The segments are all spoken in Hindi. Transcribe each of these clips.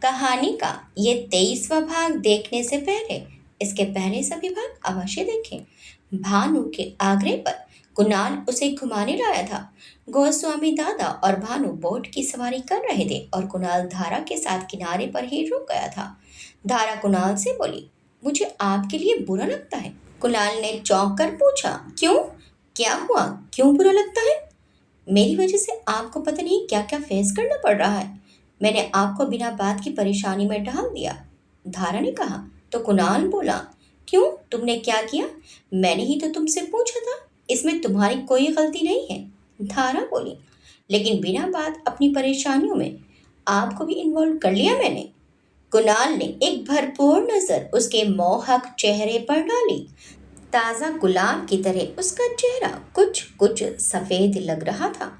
कहानी का ये 23वां भाग देखने से पहले इसके पहले सभी भाग अवश्य देखें। भानु के आग्रह पर कुणाल उसे घुमाने लाया था। गोस्वामी दादा और भानु बोट की सवारी कर रहे थे और कुणाल धारा के साथ किनारे पर ही रुक गया था। धारा कुणाल से बोली, मुझे आपके लिए बुरा लगता है। कुणाल ने चौंक कर पूछा, क्यों? क्या हुआ? क्यों बुरा लगता है? मेरी वजह से आपको पता नहीं क्या क्या फेस करना पड़ रहा है। मैंने आपको बिना बात की परेशानी में डाल दिया। धारा ने कहा। तो कुणाल बोला, क्यों? तुमने क्या किया? मैंने ही तो तुमसे पूछा था। इसमें तुम्हारी कोई गलती नहीं है। धारा बोली, लेकिन बिना बात अपनी परेशानियों में आपको भी इन्वॉल्व कर लिया मैंने। कुणाल ने एक भरपूर नजर उसके मोहक चेहरे पर डाली। ताज़ा गुलाब की तरह उसका चेहरा कुछ कुछ सफ़ेद लग रहा था।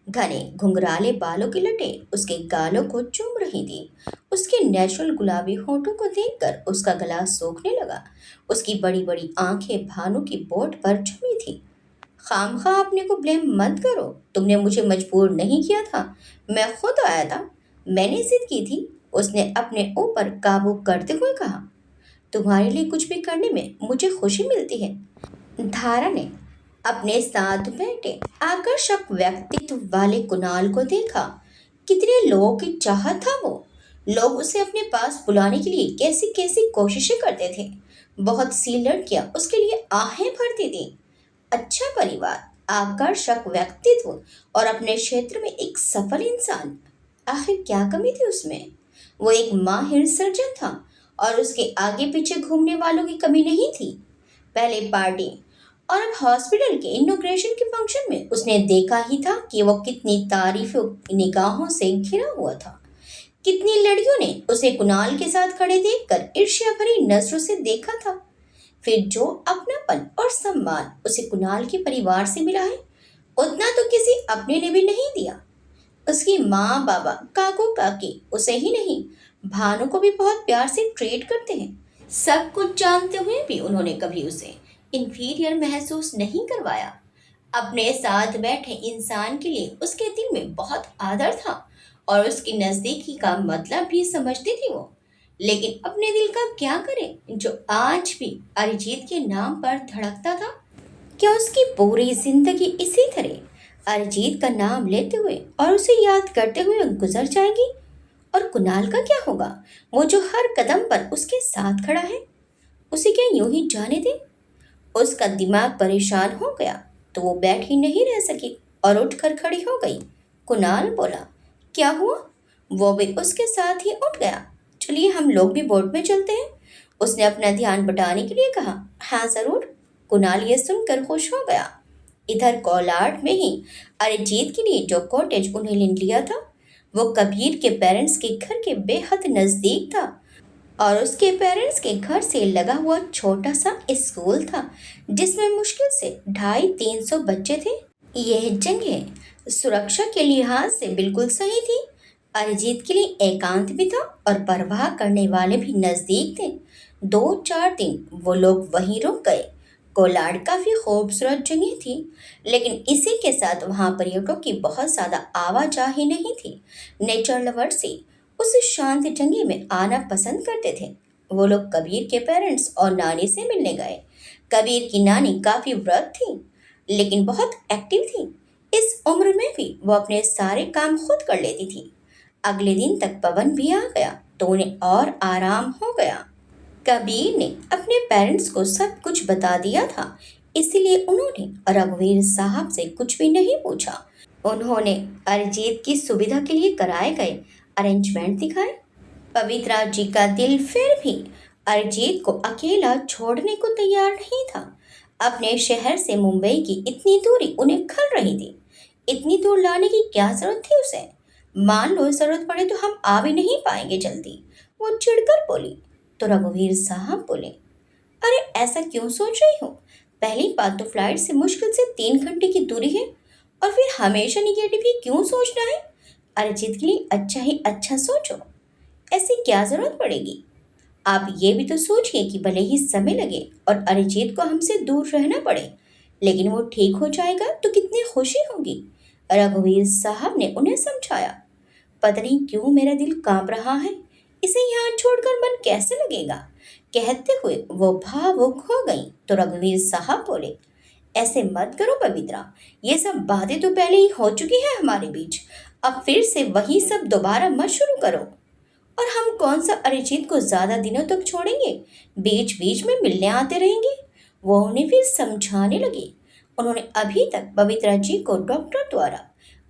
घने घुंघराले बालों की लटें उसके गालों को चूम रही थी। उसके नेचुरल गुलाबी होठों को देखकर उसका गला सूखने लगा। उसकी बड़ी बड़ी आंखें भानु की बोट पर जमी थी। खामखा अपने को ब्लेम मत करो। तुमने मुझे मजबूर नहीं किया था, मैं खुद आया था। मैंने जिद की थी, उसने अपने ऊपर काबू करते हुए कहा। तुम्हारे लिए कुछ भी करने में मुझे खुशी मिलती है। धारा ने अपने साथ बैठे आकर्षक व्यक्तित्व वाले कुणाल को देखा। कितने लोगों की चाहत था वो। लोग उसे अपने पास बुलाने के लिए कैसी कैसी कोशिशें करते थे। बहुत सी लड़कियां उसके लिए आहें भरती थी। अच्छा परिवार, आकर्षक व्यक्तित्व और अपने क्षेत्र में एक सफल इंसान। आखिर क्या कमी थी उसमें? वो एक माहिर सर्जन था और उसके आगे पीछे घूमने वालों की कमी नहीं थी। पहले पार्टी और अब हॉस्पिटल के इनॉग्रेशन के फंक्शन में उसने देखा ही था कि वो कितनी तारीफों निगाहों से घिरा हुआ था। कितनी लड़कियों ने उसे कुणाल के साथ खड़े देखकर ईर्ष्या भरी नजरों से देखा था। फिर जो अपनापन और सम्मान उसे कुणाल के परिवार से मिला है, उतना तो किसी अपने ने भी नहीं दिया। उसकी माँ बाबा काकू काकी उसे ही नहीं, भानु को भी बहुत प्यार से ट्रीट करते हैं। सब कुछ जानते हुए भी उन्होंने कभी उसे इंफीरियर महसूस नहीं करवाया। अपने साथ बैठे इंसान के लिए उसके दिल में बहुत आदर था और उसकी नजदीकी का मतलब भी समझती थी वो। लेकिन अपने दिल का क्या करे जो आज भी अरिजीत के नाम पर धड़कता था। क्या उसकी पूरी जिंदगी इसी तरह अरिजीत का नाम लेते हुए और उसे याद करते हुए गुजर जाएगी? और कुणाल का क्या होगा, वो जो हर कदम पर उसके साथ खड़ा है? उसे क्या यूं ही जाने दे? उसका दिमाग परेशान हो गया तो वो बैठ ही नहीं रह सकी और उठकर खड़ी हो गई। कुणाल बोला, क्या हुआ? वो भी उसके साथ ही उठ गया। चलिए हम लोग भी बोट में चलते हैं, उसने अपना ध्यान बटाने के लिए कहा। हाँ जरूर, कुणाल ये सुनकर खुश हो गया। इधर कोलाड में ही अरिजीत के लिए जो कॉटेज उन्हें लिया था, वो कबीर के पेरेंट्स के घर के बेहद नज़दीक था और उसके पेरेंट्स के घर से लगा हुआ छोटा सा स्कूल था जिसमें मुश्किल से 250-300 बच्चे थे। यह जगह सुरक्षा के लिहाज से बिल्कुल सही थी। अरिजीत के लिए एकांत भी था और परवाह करने वाले भी नज़दीक थे। 2-4 दिन वो लोग वहीं रुक गए। कोलाड काफ़ी खूबसूरत जगह थी, लेकिन इसी के साथ वहाँ पर्यटकों की बहुत ज़्यादा आवाजाही नहीं थी। नेचर लवर्स ही उस शांत जगह में आना पसंद करते थे। वो लोग कबीर के पेरेंट्स और नानी से मिलने गए। कबीर की नानी काफ़ी वृद्ध थी, लेकिन बहुत एक्टिव थी। इस उम्र में भी वो अपने सारे काम खुद कर लेती थी। अगले दिन तक पवन भी आ गया तो उन्हें और आराम हो गया। कबीर ने अपने पेरेंट्स को सब कुछ बता दिया था, इसीलिए उन्होंने रघुवीर साहब से कुछ भी नहीं पूछा। उन्होंने अरिजीत की सुविधा के लिए कराए गए अरेंजमेंट दिखाए। पवित्रा जी का दिल फिर भी अरिजीत को अकेला छोड़ने को तैयार नहीं था। अपने शहर से मुंबई की इतनी दूरी उन्हें खल रही थी। इतनी दूर लाने की क्या जरूरत थी उसे? मान लो जरूरत पड़े तो हम आ भी नहीं पाएंगे जल्दी, वो चिढ़कर बोली। तो रघुवीर साहब बोले, अरे ऐसा क्यों सोच रही हो? पहली बात तो फ्लाइट से मुश्किल से 3 घंटे की दूरी है, और फिर हमेशा निगेटिव ही क्यों सोचना है? अरिजीत के लिए अच्छा ही अच्छा सोचो। ऐसी क्या जरूरत पड़ेगी? आप ये भी तो सोचिए कि भले ही समय लगे और अरिजीत को हमसे दूर रहना पड़े, लेकिन वो ठीक हो जाएगा तो कितनी खुशी होगी। रघुवीर साहब ने उन्हें समझाया। पता नहीं क्यों मेरा दिल कांप रहा है। इसे यहाँ छोड़कर मन कैसे लगेगा? कहते हुए वो भावुक हो गई तो रघुवीर साहब बोले, ऐसे मत करो पवित्रा, ये सब बातें तो पहले ही हो चुकी है हमारे बीच। अब फिर से वही सब दोबारा मत शुरू करो। और हम कौन सा अरिजीत को ज्यादा दिनों तक छोड़ेंगे? बीच बीच में मिलने आते रहेंगे। वो उन्हें फिर समझाने लगी। उन्होंने अभी तक पवित्रा जी को डॉक्टर द्वारा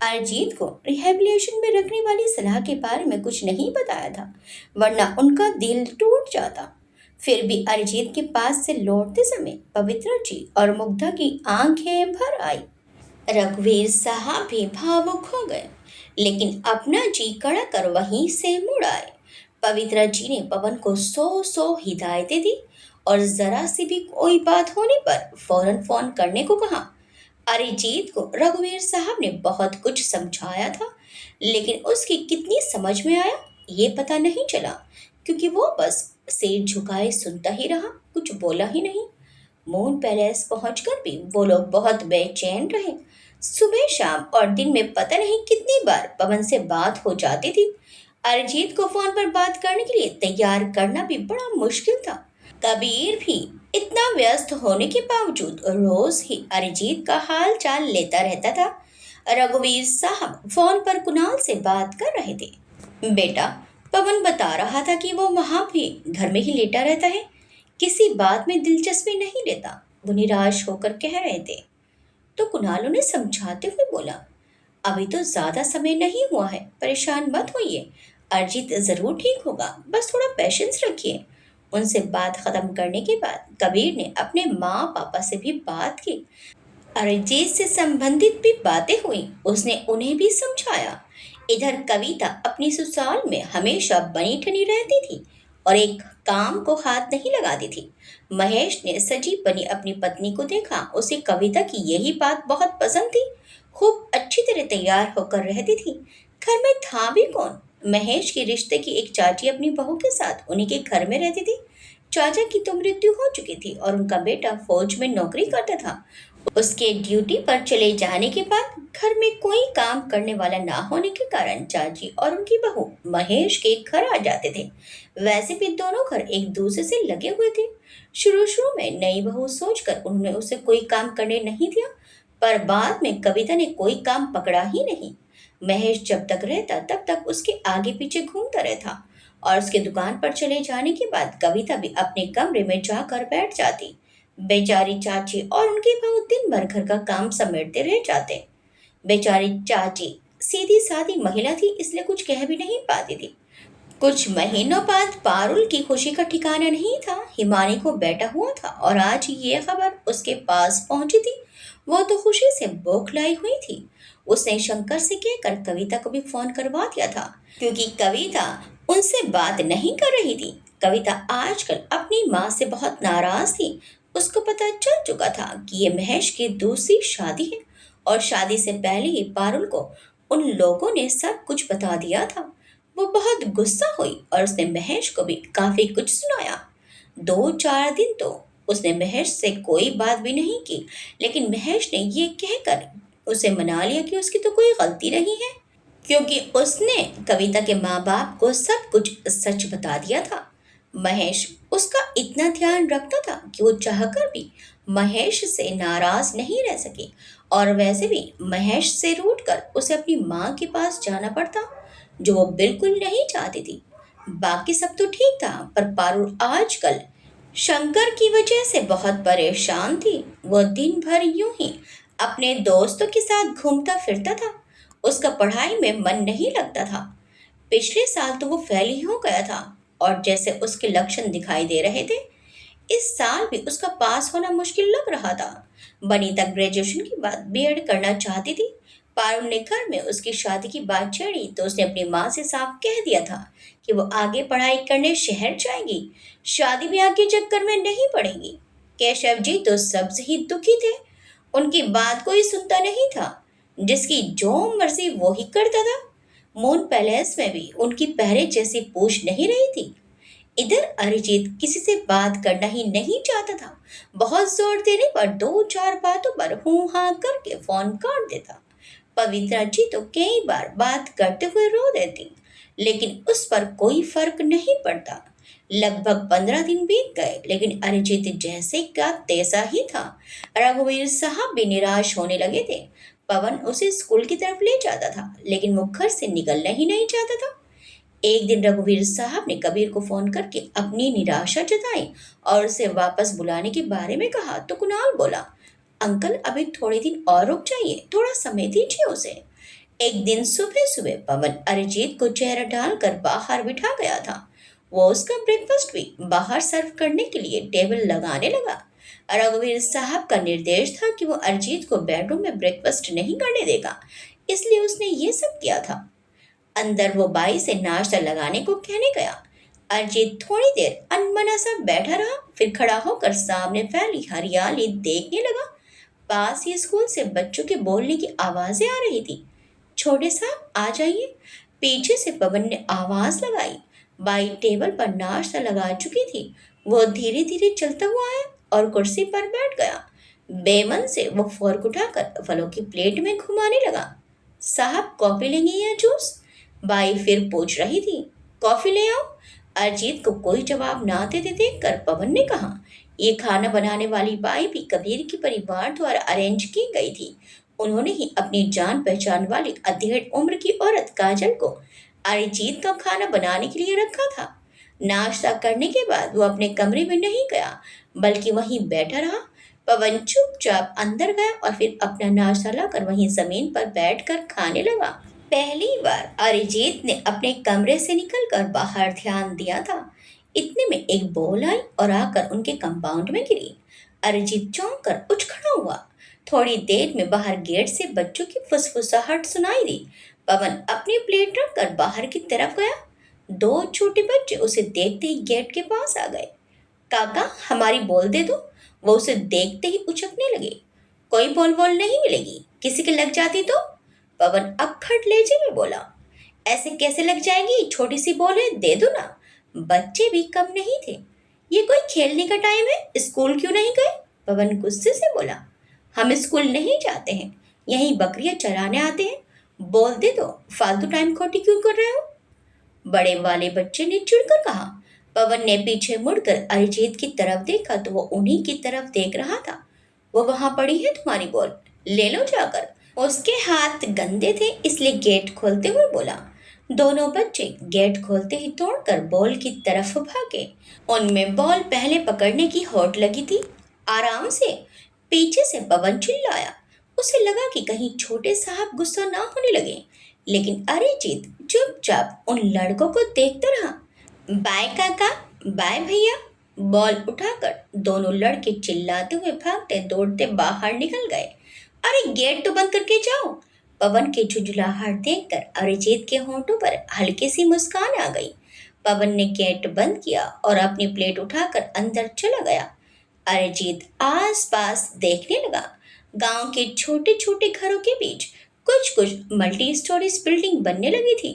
अरिजीत को रिहेबिलिटेशन में रखने वाली सलाह के बारे में कुछ नहीं बताया था, वरना उनका दिल टूट जाता। फिर भी अरिजीत के पास से लौटते समय पवित्रा जी और मुग्धा की आंखें भर आई। रघुवीर साहब भी भावुक हो गए, लेकिन अपना जी कड़ा कर वहीं से मुड़ आए। पवित्रा जी ने पवन को सौ सौ हिदायतें दी और जरा सी भी कोई बात होने पर फौरन फोन करने को कहा। अरिजीत को रघुवीर साहब ने बहुत कुछ समझाया था, लेकिन उसकी कितनी समझ में आया ये पता नहीं चला, क्योंकि वो बस सिर झुकाए सुनता ही रहा, कुछ बोला ही नहीं। मून पैलेस पहुंचकर भी वो लोग बहुत बेचैन रहे। सुबह शाम और दिन में पता नहीं कितनी बार पवन से बात हो जाती थी। अरिजीत को फोन पर बात करने के लिए तैयार करना भी बड़ा मुश्किल था। कबीर भी इतना व्यस्त होने के बावजूद रोज ही अरिजीत का हाल चाल लेता रहता था। रघुवीर साहब फोन पर कुणाल से बात कर रहे थे। बेटा, पवन बता रहा था कि वो वहां भी घर में ही लेटा रहता है, किसी बात में दिलचस्पी नहीं लेता। वो निराश होकर कह रहे थे। तो कुणाल उन्हें समझाते हुए बोला, अभी तो ज्यादा समय नहीं हुआ है, परेशान मत होइए। अरिजीत जरूर ठीक होगा, बस थोड़ा पेशेंस रखिए। उनसे बात खत्म करने के बाद कबीर ने अपने माँ पापा से भी बात की। अरिजीत से संबंधित भी बातें हुई, उसने उन्हें भी समझाया। इधर कविता अपनी ससुराल में हमेशा बनी ठनी रहती थी और एक काम को हाथ नहीं लगाती थी। महेश ने सजी बनी अपनी पत्नी को देखा, उसे कविता की यही बात बहुत पसंद थी। खूब अच्छी तरह तैयार होकर रहती थी। घर में था भी कौन? महेश के रिश्ते की एक चाची अपनी बहू के साथ उन्हीं के घर में रहती थी। चाचा की तो मृत्यु हो चुकी थी और उनका बेटा फौज में नौकरी करता था। उसके ड्यूटी पर चले जाने के बाद घर में कोई काम करने वाला ना होने के कारण चाची और उनकी बहू महेश के घर आ जाते थे। वैसे भी दोनों घर एक दूसरे से लगे हुए थे। शुरू शुरू में नई बहू सोचकर उन्होंने उसे कोई काम करने नहीं दिया, पर बाद में कविता ने कोई काम पकड़ा ही नहीं। महेश जब तक रहता तब तक उसके आगे पीछे घूमता रहता और उसके दुकान पर चले जाने के बाद कविता भी अपने कमरे में जाकर बैठ जाती। बेचारी चाची और उनकी बहू दिन भर घर का काम समेटते रह जाते। बेचारी चाची सीधी सादी महिला थी, इसलिए कुछ कह भी नहीं पाती थी। कुछ महीनों बाद पारुल की खुशी का ठिकाना नहीं था। हिमानी को बेटा हुआ था और आज ये खबर उसके पास पहुंची थी। वो तो खुशी से बौखलाई हुई थी। उसने शंकर से कहकर कविता को भी फोन करवा दिया था, क्योंकि कविता उनसे बात नहीं कर रही थी। कविता आजकल अपनी माँ से बहुत नाराज थी। उसको पता चल चुका था कि ये महेश की दूसरी शादी है और शादी से पहले ही पारुल को उन लोगों ने सब कुछ बता दिया था। वो बहुत गुस्सा हुई और उसने महेश को भी काफी कुछ सुनाया। 2-4 दिन तो उसने महेश से कोई बात भी नहीं की, लेकिन महेश ने ये कहकर उसे मना लिया कि उसकी तो कोई गलती नहीं है, क्योंकि उसने कविता के माँ बाप को सब कुछ सच बता दिया था। महेश उसका इतना ध्यान रखता था कि वो चाहकर भी महेश से नाराज नहीं रह सके, और वैसे भी महेश से रूठकर उसे अपनी माँ के पास जाना पड़ता, जो वो बिल्कुल नहीं चाहती थी। बाकी सब तो ठीक था, पर पारुल आजकल शंकर की वजह से बहुत परेशान थी। वो दिन भर यूं ही अपने दोस्तों के साथ घूमता फिरता था। उसका पढ़ाई में मन नहीं लगता था। पिछले साल तो वो फेल ही हो गया था और जैसे उसके लक्षण दिखाई दे रहे थे, इस साल भी उसका पास होना मुश्किल लग रहा था। बनीता ग्रेजुएशन के बाद बीएड करना चाहती थी। पारुल ने घर में उसकी शादी की बात छेड़ी तो उसने अपनी माँ से साफ कह दिया था कि वो आगे पढ़ाई करने शहर जाएगी, शादी ब्याह के चक्कर में नहीं पड़ेगी। केशव जी तो सबसे ही दुखी थे। उनकी बात कोई सुनता नहीं था, जिसकी जो मर्जी वो ही करता था। मून पैलेस में भी उनकी पहले जैसी पूछ नहीं रही थी। इधर अरिजीत किसी से बात करना ही नहीं चाहता था। बहुत जोर देने पर 2-4 बातों पर हूँ हाँ करके फोन काट देता। पवित्रा जी तो कई बार बात करते हुए रो देती, लेकिन उस पर कोई फर्क नहीं पड़ता। लगभग 15 दिन बीत गए, लेकिन अरिजीत जैसे का तैसा ही था। रघुवीर साहब भी निराश होने लगे थे। पवन उसे स्कूल की तरफ ले जाता था, लेकिन वो घर से निकलना ही नहीं चाहता था। एक दिन रघुवीर साहब ने कबीर को फोन करके अपनी निराशा जताई और उसे वापस बुलाने के बारे में कहा, तो कुणाल बोला, अंकल अभी थोड़े दिन और रुक जाइए, थोड़ा समय दीजिए उसे। एक दिन सुबह सुबह पवन अरिजीत को चेहरा डालकर बाहर बिठा गया था। वो उसका ब्रेकफास्ट भी बाहर सर्व करने के लिए टेबल लगाने लगा। रघुवीर साहब का निर्देश था कि वो अरिजीत को बेडरूम में ब्रेकफास्ट नहीं करने देगा, इसलिए उसने ये सब किया था। अंदर वो बाई से नाश्ता लगाने को कहने गया। अरिजीत थोड़ी देर अनमना सा बैठा रहा, फिर खड़ा होकर सामने फैली हरियाली देखने लगा। पास ही स्कूल से बच्चों के बोलने की आवाजें आ रही थी। छोटे साहब आ जाइए, पीछे से पवन ने आवाज लगाई। बाई टेबल पर नाश्ता लगा चुकी थी। वो धीरे धीरे चलता हुआ आया और कुर्सी पर बैठ गया। बेमन से वो फोर्क उठाकर फलों की प्लेट में घुमाने लगा। साहब कॉफी लेंगे या जूस? बाई फिर पूछ रही थी। कॉफी ले आओ। अरिजीत को कोई जवाब ना देते देखकर पवन ने कहा, ये खाना बनाने वाली बाई भी कबीर के परिवार द्वारा अरेंज की गई थी। उन्होंने ही अपनी जान पहचान वाली अधेड़ उम्र की औरत काजल को अरिजीत का खाना बनाने के लिए रखा था। नाश्ता करने के बाद वो अपने कमरे में नहीं गया, बल्कि वहीं बैठा रहा। पवन चुपचाप अंदर गया और फिर अपना नाश्ता लाकर वहीं जमीन पर बैठकर खाने लगा। पहली बार अरिजीत ने अपने कमरे से निकलकर बाहर ध्यान दिया था। इतने में एक बॉल आई और आकर उनके कंपाउंड में गिरी। अरिजीत चौंक कर उठ खड़ा हुआ। थोड़ी देर में बाहर गेट से बच्चों की फुसफुसाहट सुनाई दी। पवन अपनी प्लेट रखकर बाहर की तरफ गया। दो छोटे बच्चे उसे देखते ही गेट के पास आ गए। काका हमारी बॉल दे दो। वो उसे देखते ही उछकने लगे। कोई बॉल वॉल नहीं मिलेगी, किसी के लग जाती तो? पवन अक्खड़ लहजे में बोला। ऐसे कैसे लग जाएगी, छोटी सी बॉल है, दे दो ना। बच्चे भी कम नहीं थे। ये कोई खेलने का टाइम है, स्कूल क्यों नहीं गए? पवन गुस्से से बोला। हम स्कूल नहीं जाते हैं, यहीं बकरियां चराने आते हैं। बोल दे दो, फालतू टाइम खोटी क्यों कर रहे हो? बड़े वाले बच्चे ने चिढ़कर कहा। पवन ने पीछे मुड़कर अरिजीत की तरफ देखा तो वो उन्हीं की तरफ देख रहा था। वो वहां पड़ी है तुम्हारी बॉल, ले लो जाकर। उसके हाथ गंदे थे, इसलिए गेट खोलते हुए बोला। दोनों बच्चे गेट खोलते ही तोड़कर बॉल की तरफ भागे। उनमें बॉल पहले पकड़ने की होड़ लगी थी। आराम से। पीछे से पवन चिल्लाया। उसे लगा कि कहीं छोटे साहब गुस्सा ना होने लगे, लेकिन अरिजीत चुपचाप उन लड़कों को देखता रहा। बाय काका, बाय भैया। बॉल उठाकर दोनों लड़के चिल्लाते हुए भागते दौड़ते बाहर निकल गए। अरे गेट तो बंद करके जाओ। पवन की झुंझुलाहट देखकर अरिजीत के होंठों पर हल्की सी मुस्कान आ गई। पवन ने गेट बंद किया और अपनी प्लेट उठाकर अंदर चला गया। अरिजीत आस पास देखने लगा। गांव के छोटे छोटे घरों के बीच कुछ कुछ मल्टी स्टोरीज बिल्डिंग बनने लगी थी।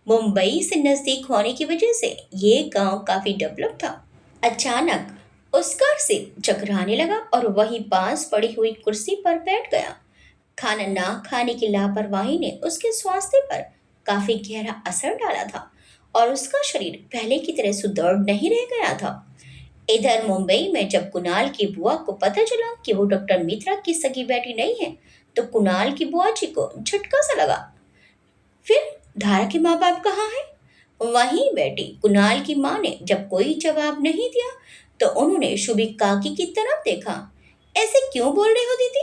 मुंबई से नजदीक होने की वजह से ये गांव काफी डेवलप था। अचानक उसका सिर चकराने लगा और वहीं पास पड़ी हुई कुर्सी पर बैठ गया। खाना ना खाने की लापरवाही ने उसके स्वास्थ्य पर काफी गहरा असर डाला था और उसका शरीर पहले की तरह सुदृढ़ नहीं रह गया था। इधर मुंबई में जब कुणाल की बुआ को पता चला कि वो डॉक्टर मित्रा की सगी बेटी नहीं है, तो कुणाल की बुआ जी को झटका सा लगा। फिर धारा के माँ बाप कहाँ हैं? वहीं बेटी कुणाल की माँ ने जब कोई जवाब नहीं दिया तो उन्होंने शुभी काकी की तरफ देखा। ऐसे क्यों बोल रहे हो दीदी?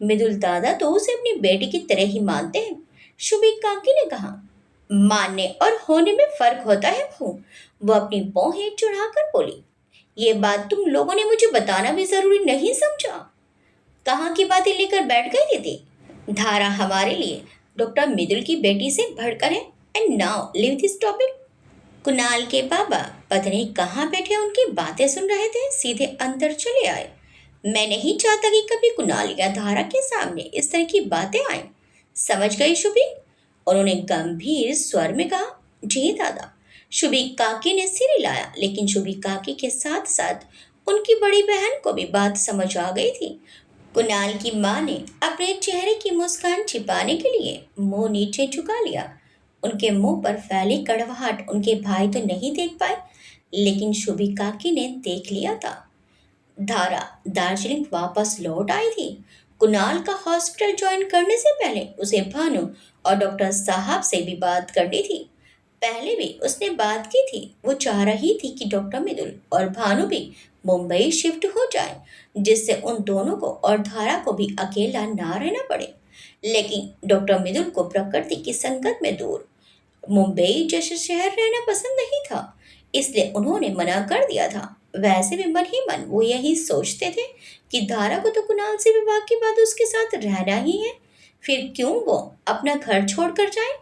मृदुल दादा तो उसे अपनी बेटी की तरह ही मानते हैं। शुभी काकी ने कहा। मानने और होने में फर्क होता है बहू। वो अपनी भौहें चढ़ाकर बोली। ये बात तुम लोगों ने मुझे बताना भी जरूरी नहीं समझा। कहाँ की बातें लेकर बैठ गई दीदी? धारा हमारे लिए डॉक्टर मृदुल की बेटी से बढ़कर है। And now leave this topic. Kunal के बाबा पता नहीं कहाँ बैठे उनकी बातें सुन रहे थे, सीधे अंदर चले आए। मैं नहीं चाहता कि कभी कुणाल या धारा के सामने इस तरह की बातें आए। समझ गई शुभी? उन्होंने गंभीर स्वर में कहा। जी दादा। शुभी काकी ने सिर हिलाया, लेकिन शुभी काकी के साथ साथ उनकी बड़ी बहन को भी बात समझ आ गई थी। कुणाल की माँ ने अपने चेहरे की मुस्कान छिपाने के लिए मुंह नीचे झुका लिया। उनके मुंह पर फैली कड़वाहट उनके भाई तो नहीं देख पाए, लेकिन शुभी काकी ने देख लिया था। धारा दार्जिलिंग वापस लौट आई थी। कुणाल का हॉस्पिटल ज्वाइन करने से पहले उसे भानु और डॉक्टर साहब से भी बात करनी थी। पहले भी उसने बात की थी। वो चाह रही थी कि डॉक्टर मृदुल और भानु भी मुंबई शिफ्ट हो जाए, जिससे उन दोनों को और धारा को भी अकेला ना रहना पड़े। लेकिन डॉक्टर मृदुल को प्रकृति की संगत में दूर मुंबई जैसे शहर रहना पसंद नहीं था, इसलिए उन्होंने मना कर दिया था। वैसे भी मन ही मन वो यही सोचते थे कि धारा को तो कुणाल से विवाह के बाद उसके साथ रहना ही है, फिर क्यों वो अपना घर छोड़कर जाए।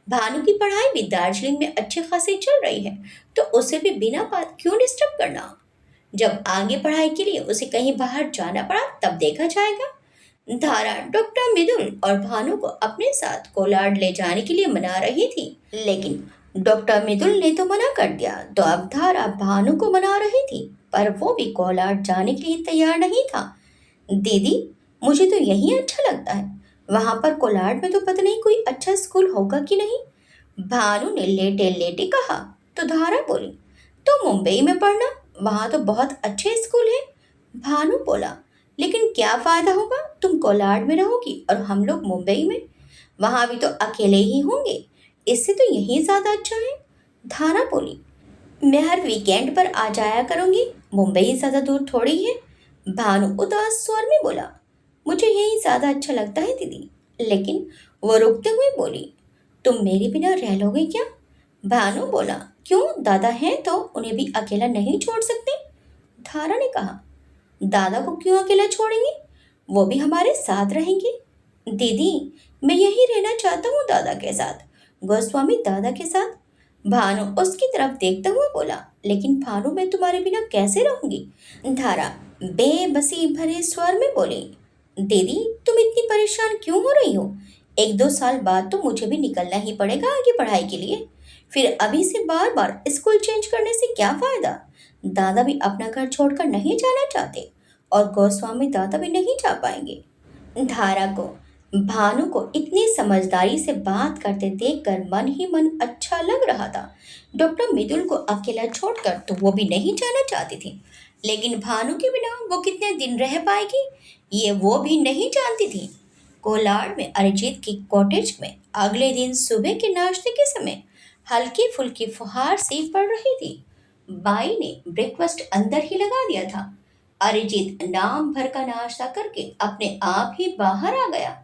भानु की पढ़ाई भी दार्जिलिंग में अच्छे खासे चल रही है, तो उसे भी बिना बात क्यों डिस्टर्ब करना। जब आगे पढ़ाई के लिए उसे कहीं बाहर जाना पड़ा तब देखा जाएगा। धारा डॉक्टर मृदुल और भानु को अपने साथ कोलाड ले जाने के लिए मना रही थी, लेकिन डॉक्टर मृदुल ने तो मना कर दिया, तो अब धारा भानु को मना रही थी, पर वो भी कोलाड जाने के लिए तैयार नहीं था। दीदी, मुझे तो यही अच्छा लगता है, वहां पर कोलाड में तो पता नहीं कोई अच्छा स्कूल होगा कि नहीं, भानु ने लेटे लेटे कहा। तो धारा बोली, तो मुंबई में पढ़ना, वहां तो बहुत अच्छे स्कूल हैं। भानु बोला, लेकिन क्या फायदा होगा, तुम कोलाड में रहोगी और हम लोग मुंबई में, वहां भी तो अकेले ही होंगे, इससे तो यही ज्यादा अच्छा है। धारा बोली, मैं हर वीकेंड पर आ जाया करूंगी, मुंबई ज्यादा दूर थोड़ी है। भानु उदास स्वर में बोला, मुझे यही ज्यादा अच्छा लगता है दीदी। लेकिन वो रुकते हुए बोली, तुम मेरे बिना रह लोगे क्या। भानु बोला, क्यों, दादा हैं तो उन्हें भी अकेला नहीं छोड़ सकते। धारा ने कहा, दादा को क्यों अकेला छोड़ेंगे, वो भी हमारे साथ रहेंगे। दीदी, मैं यही रहना चाहता हूँ दादा के साथ, गोस्वामी दादा के साथ। भानु उसकी तरफ देखता हुआ बोला, लेकिन भानु मैं तुम्हारे बिना कैसे रहूंगी। धारा बेबसी भरे स्वर में बोली, दीदी तुम इतनी परेशान क्यों हो रही हो, एक दो साल बाद तो मुझे भी निकलना ही पड़ेगा आगे पढ़ाई के लिए, फिर अभी से बार बार स्कूल चेंज करने से क्या फायदा। दादा भी अपना घर छोड़कर नहीं जाना चाहते और गोस्वामी दादा भी नहीं जा पाएंगे। धारा को भानु को इतनी समझदारी से बात करते देखकर मन ही मन अच्छा लग रहा था। डॉक्टर मृदुल को अकेला छोड़कर तो वो भी नहीं जाना चाहती थी, लेकिन भानु के बिना वो कितने दिन रह पाएगी ये वो भी नहीं जानती थी। कोलाड में अरिजीत की कॉटेज में अगले दिन सुबह के नाश्ते के समय हल्की फुल्की फुहार सी पड़ रही थी। बाई ने ब्रेकफास्ट अंदर ही लगा दिया था। अरिजीत नाम भर का नाश्ता करके अपने आप ही बाहर आ गया।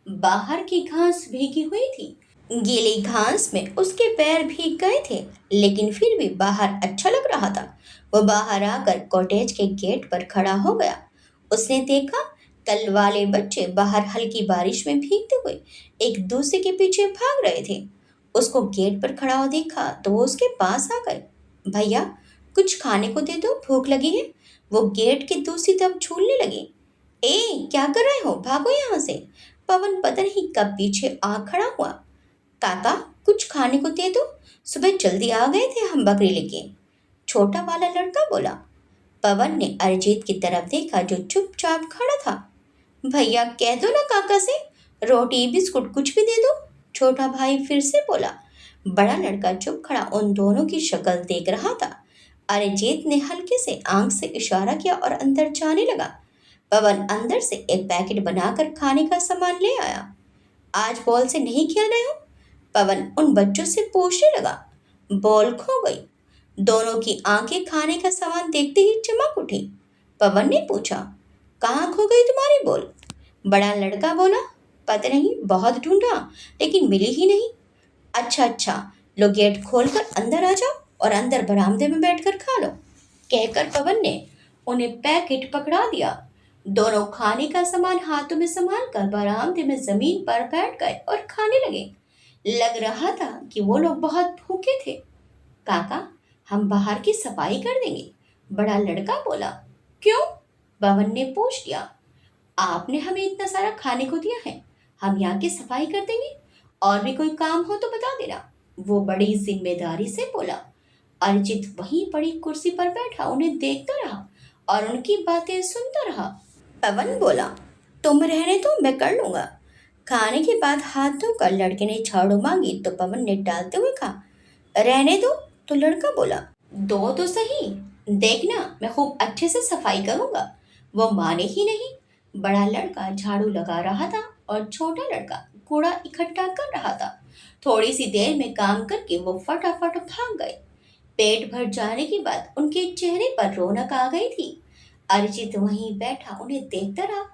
बाहर की घास भीगी हुई थी, गीली घास में उसके पैर भीग गए थे, लेकिन फिर भी बाहर अच्छा लग रहा था। वो बाहर आकर कॉटेज के गेट पर खड़ा हो गया। उसने देखा कल वाले बच्चे बाहर हल्की बारिश में भीगते हुए एक दूसरे के पीछे भाग रहे थे। उसको गेट पर खड़ा हो देखा तो वो उसके पास आ गए। भैया, कुछ खाने को दे दो, भूख लगी है। वो गेट की दूसरी तरफ झूलने लगे। ए, क्या कर रहे हो, भागो यहाँ से। पवन पता नहीं कब पीछे आ खड़ा हुआ। काका, कुछ खाने को दे दो, सुबह जल्दी आ गए थे हम बकरी लेके, छोटा वाला लड़का बोला। पवन ने अरिजीत की तरफ देखा जो चुपचाप खड़ा था। भैया, कह दो ना काका से, रोटी बिस्कुट कुछ भी दे दो, छोटा भाई फिर से बोला। बड़ा लड़का चुप खड़ा उन दोनों की शक्ल देख रहा था। अरिजीत ने हल्के से आंख से इशारा किया और अंदर जाने लगा। पवन अंदर से एक पैकेट बनाकर खाने का सामान ले आया। आज बॉल से नहीं खेल रहे हो, पवन उन बच्चों से पूछने लगा। बॉल खो गई। दोनों की आंखें खाने का सामान देखते ही चमक उठी। पवन ने पूछा, कहाँ खो गई तुम्हारी बॉल। बड़ा लड़का बोला, पता नहीं, बहुत ढूंढा लेकिन मिली ही नहीं। अच्छा अच्छा, लो गेट खोलकर अंदर आ जाओ और अंदर बरामदे में बैठकर खा लो, कहकर पवन ने उन्हें पैकेट पकड़ा दिया। दोनों खाने का सामान हाथों में संभाल कर बरामदे में जमीन पर बैठ गए और खाने लगे। लग रहा था कि वो लोग बहुत भूखे थे। काका, हम बाहर की सफाई कर देंगे, बड़ा लड़का बोला। क्यों, पवन ने पूछ लिया। आपने हमें इतना सारा खाने को दिया है, हम यहाँ की सफाई कर देंगे, और भी कोई काम हो तो बता देना, वो बड़ी जिम्मेदारी से बोला। अरिजीत वहीं बड़ी कुर्सी पर बैठा उन्हें देखता रहा और उनकी बातें सुनता रहा। पवन बोला, तुम रहने दो, मैं कर लूंगा। खाने के बाद हाथ धोकर लड़के ने झाड़ू मांगी तो पवन ने टालते हुए कहा, रहने दो। तो लड़का बोला, दो तो सही, देखना मैं खूब अच्छे से सफाई करूंगा। वो माने ही नहीं। बड़ा लड़का झाड़ू लगा रहा था और छोटा लड़का कूड़ा इकट्ठा कर रहा था। थोड़ी सी देर में काम करके वो फटाफट भाग गए। पेट भर जाने के बाद उनके चेहरे पर रौनक आ गई थी। अरिजीत वहीं बैठा उन्हें देखता रहा।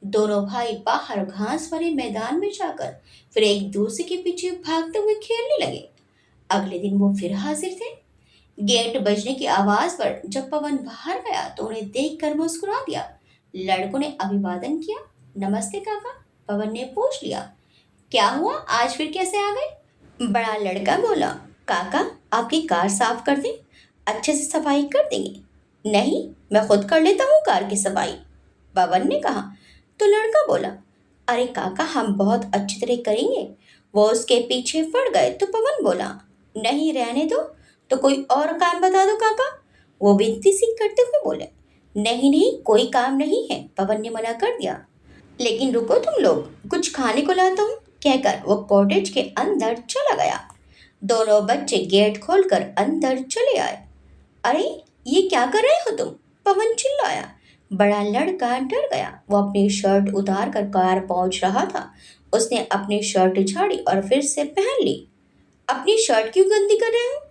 दोनों भाई बाहर घास वाले मैदान में जाकर फिर एक दूसरे के पीछे भागते हुए खेलने लगे। अगले दिन वो फिर हाजिर थे। गेट बजने की आवाज पर जब पवन बाहर गया तो उन्हें देखकर मुस्कुरा दिया। लड़कों ने अभिवादन किया। नमस्ते काका, पवन ने पूछ लिया। क्या हुआ, आज फिर कैसे आ गए? बड़ा लड़का बोला, काका आपकी कार साफ कर दें, अच्छे से सफाई कर देंगे। नहीं, मैं खुद कर लेता हूँ कार की सफाई, पवन ने कहा। तो लड़का बोला, अरे काका हम बहुत अच्छी तरह करेंगे। वो उसके पीछे पड़ गए तो पवन बोला, नहीं रहने दो, तो कोई और काम बता दो काका। वो विनती सी करते हुए बोले, नहीं नहीं कोई काम नहीं है, पवन ने मना कर दिया। लेकिन रुको तुम लोग, कुछ खाने को लाता हूँ, कहकर वो कॉटेज के अंदर चला गया। दोनों बच्चे गेट खोलकर अंदर चले आए। अरे ये क्या कर रहे हो तुम, पवन चिल्लाया। बड़ा लड़का डर गया। वो अपनी शर्ट उतार कर कार पहुंच रहा था। उसने अपनी शर्ट झाड़ी और फिर से पहन ली। अपनी शर्ट क्यों गंदी कर रहे हो?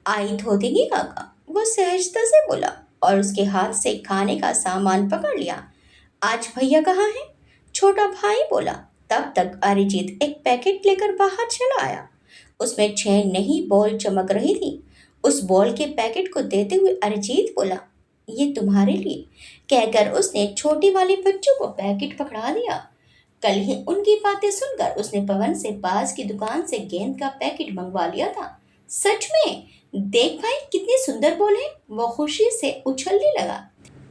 आई धो देंगी काका, वो सहजता से बोला और उसके हाथ से खाने का सामान पकड़ लिया। आज भैया कहाँ है? छोटा भाई बोला। तब तक अरिजीत एक पैकेट लेकर बाहर चला आया। उसमें 6 नई बॉल चमक रही थी। उस बॉल के पैकेट को देते हुए अरिजीत बोला, ये तुम्हारे लिए, कहकर उसने छोटी वाले बच्चों को पैकेट पकड़ा दिया। कल ही उनकी बातें सुनकर उसने पवन से पास की दुकान से गेंद का पैकेट मंगवा लिया था। सच में? देख भाई कितनी सुंदर बॉल है, वो खुशी से उछलने लगा।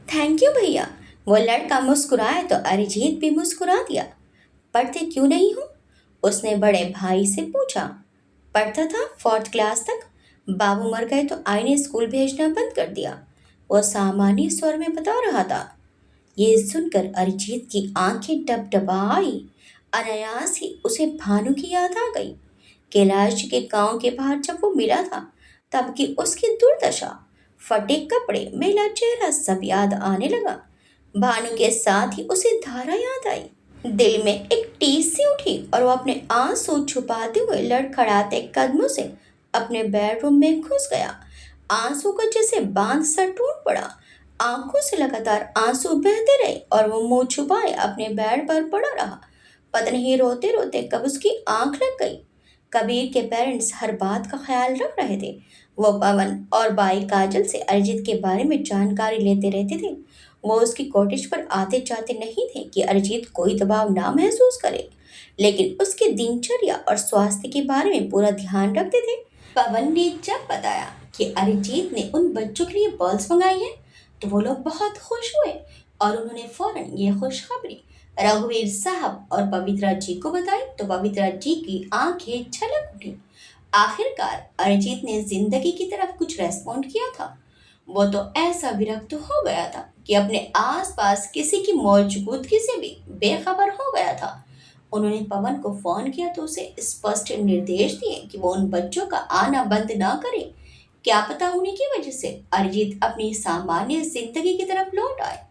थैंक यू भैया, वो लड़का मुस्कुराया तो अरिजीत भी मुस्कुरा दिया। पढ़ते क्यों नहीं हो? उसने बड़े भाई से पूछा। पढ़ता था 4th क्लास तक, बाबू मर गए तो आई ने स्कूल भेजना बंद कर दिया, वो सामान्य स्वर में बता रहा था। ये सुनकर अरिजीत की आंखें टपटपाई। अनायास ही उसे भानु की याद आ गई। कैलाश जी के गांव के बाहर जब वो मिला था तब की उसकी दुर्दशा, फटे कपड़े, मेला चेहरा सब याद आने लगा। भानु के साथ ही उसे धारा याद आई। दिल में एक टीस सी उठी और वो अपने आंसू छुपाते हुए लड़खड़ाते कदमों से अपने बेडरूम में घुस गया। आंसू का जैसे बांध सा टूट पड़ा। आंखों से लगातार आंसू बहते रहे और वो मुंह छुपाए अपने बेड पर पड़ा रहा। पता नहीं रोते रोते कब उसकी आंख लग गई। कबीर के पेरेंट्स हर बात का ख्याल रख रहे थे। वो पवन और बाई काजल से अरिजीत के बारे में जानकारी लेते रहते थे। वो उसकी कॉटेज पर आते जाते नहीं थे कि अरिजीत कोई दबाव ना महसूस करे, लेकिन उसके दिनचर्या और स्वास्थ्य के बारे में पूरा ध्यान रखते थे। पवन ने जब बताया कि अरिजीत ने उन बच्चों के लिए बॉल्स मंगाई है तो वो लोग बहुत खुश हुए और उन्होंने फौरन ये खुशखबरी रघुवीर साहब और पवित्रा जी को बताई तो पवित्रा जी की आंखें छलक उठी। आखिरकार अरिजीत ने जिंदगी की तरफ कुछ रेस्पॉन्ड किया था। वो तो ऐसा विरक्त हो गया था कि अपने आसपास किसी की मौजूदगी से भी बेखबर हो गया था। उन्होंने पवन को फोन किया तो उसे स्पष्ट निर्देश दिए कि वो उन बच्चों का आना बंद ना करे। क्या पता उन्हीं की वजह से अरिजीत अपनी सामान्य जिंदगी की तरफ लौट आए।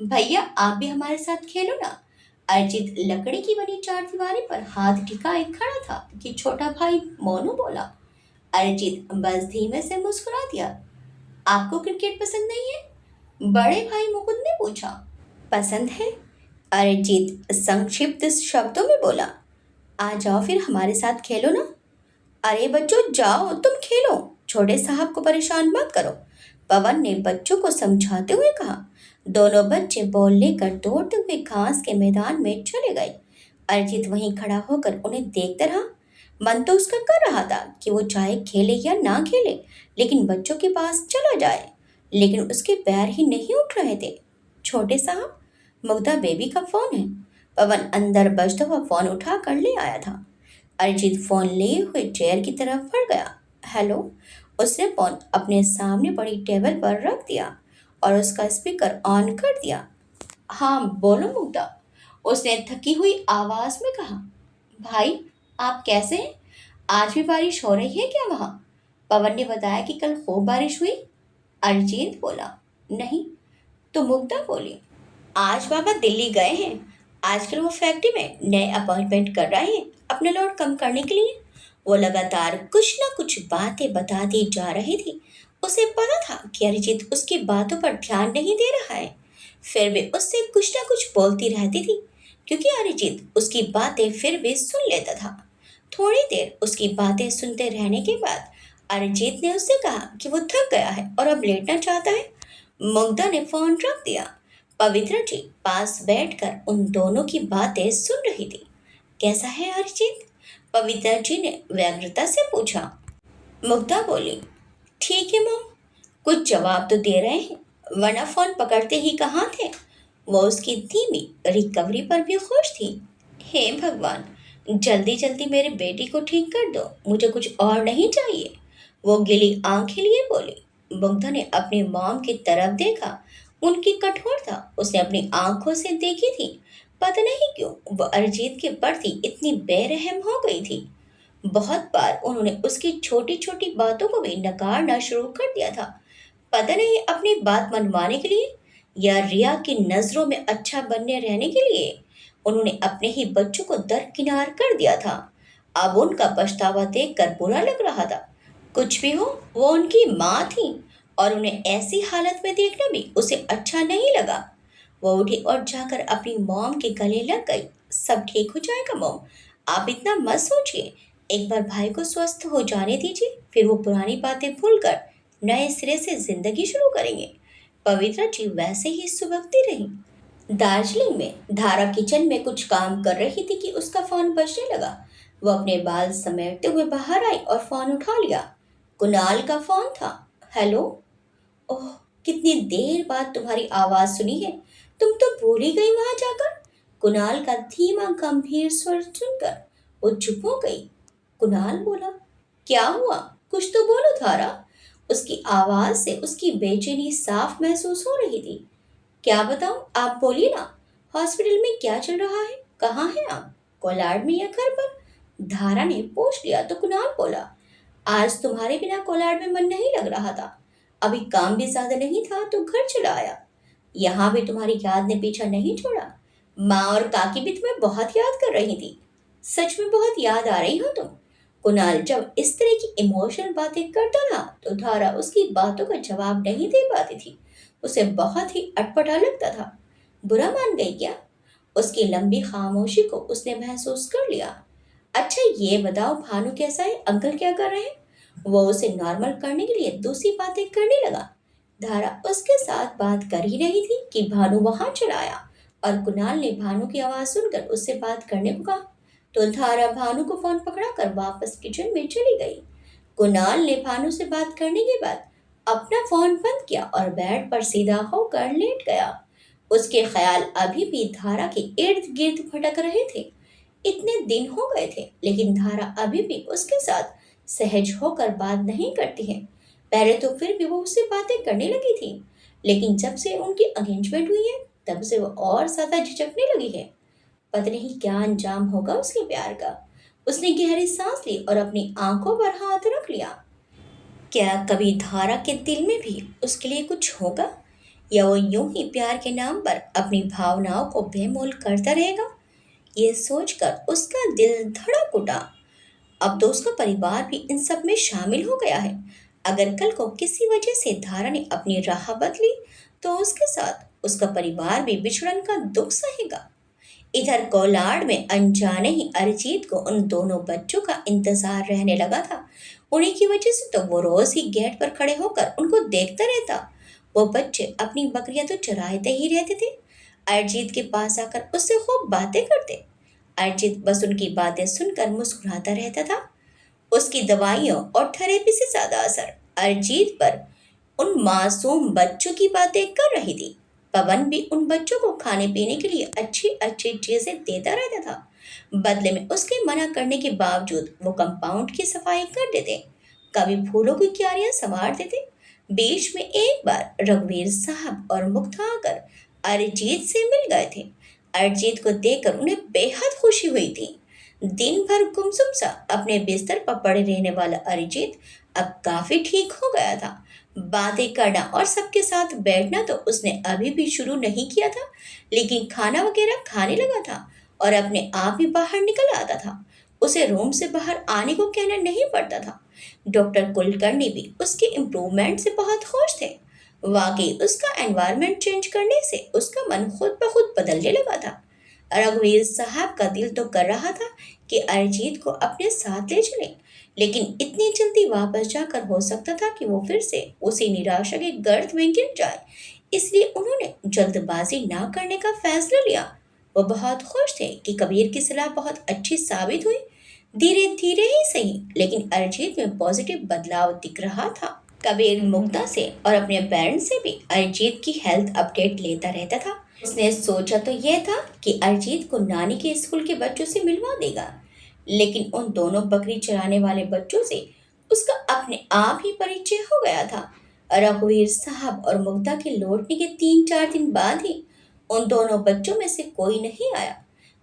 भैया आप भी हमारे साथ खेलो ना। अरिजीत लकड़ी की बनी चारदीवारी पर हाथ टिकाए खड़ा था कि छोटा भाई मोनू बोला। अरिजीत बस धीमे से मुस्कुरा दिया। आपको क्रिकेट पसंद नहीं है? बड़े भाई मुकुंद ने पूछा। पसंद है, अरिजीत संक्षिप्त शब्दों में बोला। आ जाओ फिर हमारे साथ खेलो ना। अरे बच्चों जाओ तुम खेलो, छोटे साहब को परेशान मत करो, पवन ने बच्चों को समझाते हुए कहा। दोनों बच्चे बॉल लेकर दौड़ते हुए घास के मैदान में चले गए। अरिजीत वहीं खड़ा होकर उन्हें देखता रहा। मन तो उसका कर रहा था कि वो चाहे खेले या ना खेले लेकिन बच्चों के पास चला जाए, लेकिन उसके पैर ही नहीं उठ रहे थे। छोटे साहब, मुग्धा बेबी का फोन है। पवन अंदर बजता हुआ फोन उठा कर ले आया था। अरिजीत फोन लिए हुए चेयर की तरफ बढ़ गया। हेलो, उसने फोन अपने सामने पड़ी टेबल पर रख दिया और उसका स्पीकर ऑन कर दिया। हाँ बोलो मुग्धा, उसने थकी हुई आवाज में कहा। भाई, आप कैसे हैं? आज भी बारिश हो रही है क्या वहाँ? पवन ने बताया कि कल खूब बारिश हुई। अरिजीत बोला, नहीं। तो मुग्धा बोली, आज बाबा दिल्ली गए हैं। आजकल वो फैक्ट्री में नए अपॉइंटमेंट कर रहे हैं अपने लोड कम करने के लिए। वो लगातार कुछ ना कुछ बातें बताती जा रही थी। उसे पता था कि अरिजीत उसकी बातों पर ध्यान नहीं दे रहा है, फिर भी उससे कुछ ना कुछ बोलती रहती थी, क्योंकि अरिजीत उसकी बातें फिर भी सुन लेता था। थोड़ी देर उसकी बातें सुनते रहने के बाद अरिजीत ने उससे कहा कि वो थक गया है और अब लेटना चाहता है। मुग्धा ने फोन रख दिया। पवित्र जी पास बैठकर उन दोनों की बातें सुन रही थी। कैसा है अरिजीत? पवित्र जी ने व्यग्रता से पूछा। मुग्धा बोली, ठीक है मम। कुछ जवाब तो दे रहे हैं, वरना फोन पकड़ते ही कहाँ थे। वो उसकी धीमी रिकवरी पर भी खुश थी। हे भगवान, जल्दी जल्दी मेरे बेटी को ठीक कर दो, मुझे कुछ और नहीं चाहिए। वो गिली आंखें लिए बोली। मुग्धा ने अपनी मॉम की तरफ देखा। उनकी कठोरता उसने अपनी आंखों से देखी थी। पता नहीं क्यों वो अरिजीत के प्रति इतनी बेरहम हो गई थी। बहुत बार उन्होंने उसकी छोटी छोटी बातों को भी नकारना शुरू कर दिया था। पता नहीं अपनी बात मनवाने के लिए या रिया की नजरों में अच्छा बनने रहने के लिए उन्होंने अपने ही बच्चों को दरकिनार कर दिया था। अब उनका पछतावा देखकर बुरा लग रहा था। कुछ भी हो, वो उनकी माँ थी और उन्हें ऐसी हालत में देखना भी उसे अच्छा नहीं लगा। वो उठी और जाकर अपनी मॉम के गले लग गई। सब ठीक हो जाएगा मॉम, आप इतना मत सोचिए। एक बार भाई को स्वस्थ हो जाने दीजिए, फिर वो पुरानी बातें भूलकर नए सिरे से जिंदगी शुरू करेंगे। पवित्रा जी वैसे ही सुबकती रही। दार्जिलिंग में धारा किचन में कुछ काम कर रही थी कि उसका फोन बजने लगा। वो अपने बाल समेटते हुए बाहर आई और फोन उठा लिया। कुणाल का फोन था। हेलो। ओह, कितनी देर बाद तुम्हारी आवाज सुनी है। तुम तो भूल ही गई वहां जाकर। कुणाल का धीमा गंभीर स्वर सुनकर वो चुप हो गई। कुणाल बोला, क्या हुआ? कुछ तो बोलो धारा। उसकी आवाज से उसकी बेचैनी साफ महसूस हो रही थी। क्या बताऊं, आप बोलिए ना। हॉस्पिटल में क्या चल रहा है? कहाँ हैं आप? कोलाड में या घर पर? धारा ने पूछ लिया तो कुणाल बोला, आज तुम्हारे बिना कोलाड में मन नहीं लग रहा था। अभी काम भी ज्यादा नहीं था तो घर चला आया। यहाँ भी तुम्हारी याद ने पीछा नहीं छोड़ा। माँ और काकी भी तुम्हें बहुत याद कर रही थी। सच में बहुत याद आ रही हो तुम। कुणाल जब इस तरह की इमोशनल बातें करता था तो धारा उसकी बातों का जवाब नहीं दे पाती थी। उसे बहुत ही अटपटा लगता था। बुरा मान गई क्या? उसकी लंबी खामोशी को उसने महसूस कर लिया। अच्छा ये बताओ, भानु कैसा है? अंकल क्या कर रहे हैं? वो उसे नॉर्मल करने के लिए दूसरी बातें करने लगा। धारा उसके साथ बात कर ही रही थी कि भानु वहां चला आया और कुणाल ने भानु की आवाज सुनकर उससे बात करने को कहा। तो धारा भानु को फोन पकड़ाकर वापस किचन में चली गई। कुणाल ने भानु से बात करने के बाद अपना फोन बंद किया और बेड पर सीधा होकर लेट गया। उसके ख्याल अभी भी धारा के इर्द गिर्द भटक रहे थे। इतने दिन हो गए थे लेकिन धारा अभी भी उसके साथ सहज होकर बात नहीं करती है। पहले तो फिर भी वो उससे बातें करने लगी थी, लेकिन जब से उनकी एंगेजमेंट हुई है तब से वो और ज्यादा झिझकने लगी है। पता नहीं क्या अंजाम होगा उसके प्यार का। उसने गहरी सांस ली और अपनी आंखों पर हाथ रख लिया। क्या कभी धारा के दिल में भी उसके लिए कुछ होगा, या वो यूं ही प्यार के नाम पर अपनी भावनाओं को बेमोल करता रहेगा? ये सोचकर उसका दिल धड़क उठा। अब तो उसका परिवार भी इन सब में शामिल हो गया है। अगर कल को किसी वजह से धारा ने अपनी राह बदली तो उसके साथ उसका परिवार भी बिछड़न का दुख सहेगा। इधर कोलाड में अनजाने ही अरिजीत को उन दोनों बच्चों का इंतजार रहने लगा था। उन्हीं की वजह से तो वो रोज ही गेट पर खड़े होकर उनको देखता रहता। वो बच्चे अपनी बकरियां तो चराते ही रहते थे, अरिजीत के पास आकर उससे खूब बातें करते। अरिजीत बस उनकी बातें सुनकर मुस्कुराता रहता था। उसकी दवाइयों और थेरेपी से ज्यादा असर अरिजीत पर उन मासूम बच्चों की बातें कर रही थी। पवन भी उन बच्चों को खाने पीने के लिए अच्छी अच्छी चीजें देता रहता था। बदले में उसके मना करने के बावजूद वो कंपाउंड की सफाई कर देते, कभी फूलों की क्यारियां संवार देते। बीच में एक बार रघुवीर साहब और मुग्धा आकर अरिजीत से मिल गए थे। अरिजीत को देखकर उन्हें बेहद खुशी हुई थी। दिन भर गुमसुम सा अपने बिस्तर पर पड़े रहने वाला अरिजीत अब काफी ठीक हो गया था। बातें करना और सबके साथ बैठना तो उसने अभी भी शुरू नहीं किया था, लेकिन खाना वगैरह खाने लगा था और अपने आप ही बाहर निकल आता था। उसे रूम से बाहर आने को कहना नहीं पड़ता था। डॉक्टर कुलकर्णी भी उसके इम्प्रूवमेंट से बहुत खुश थे। वाकई उसका एनवायरनमेंट चेंज करने से उसका मन खुद ब खुद बदलने लगा था। रघुवीर साहब का दिल तो कर रहा था कि अरिजीत को अपने साथ ले चले, लेकिन इतनी जल्दी वापस जाकर हो सकता था कि वो फिर से उसी निराशा के गर्त में गिर जाए। इसलिए उन्होंने जल्दबाजी ना करने का फैसला लिया। वो बहुत खुश थे कि कबीर की सलाह बहुत अच्छी साबित हुई। धीरे धीरे ही सही, लेकिन अरिजीत में पॉजिटिव बदलाव दिख रहा था। कबीर मुग्धा से और अपने पेरेंट्स से भी अरिजीत की हेल्थ अपडेट लेता रहता था। उसने सोचा तो यह था कि अरिजीत को नानी के स्कूल के बच्चों से मिलवा देगा, लेकिन उन दोनों बकरी चराने वाले बच्चों से उसका अपने आप ही परिचय हो गया था। रघुवीर साहब और मुग्धा के लौटने के 3-4 दिन बाद ही उन दोनों बच्चों में से कोई नहीं आया।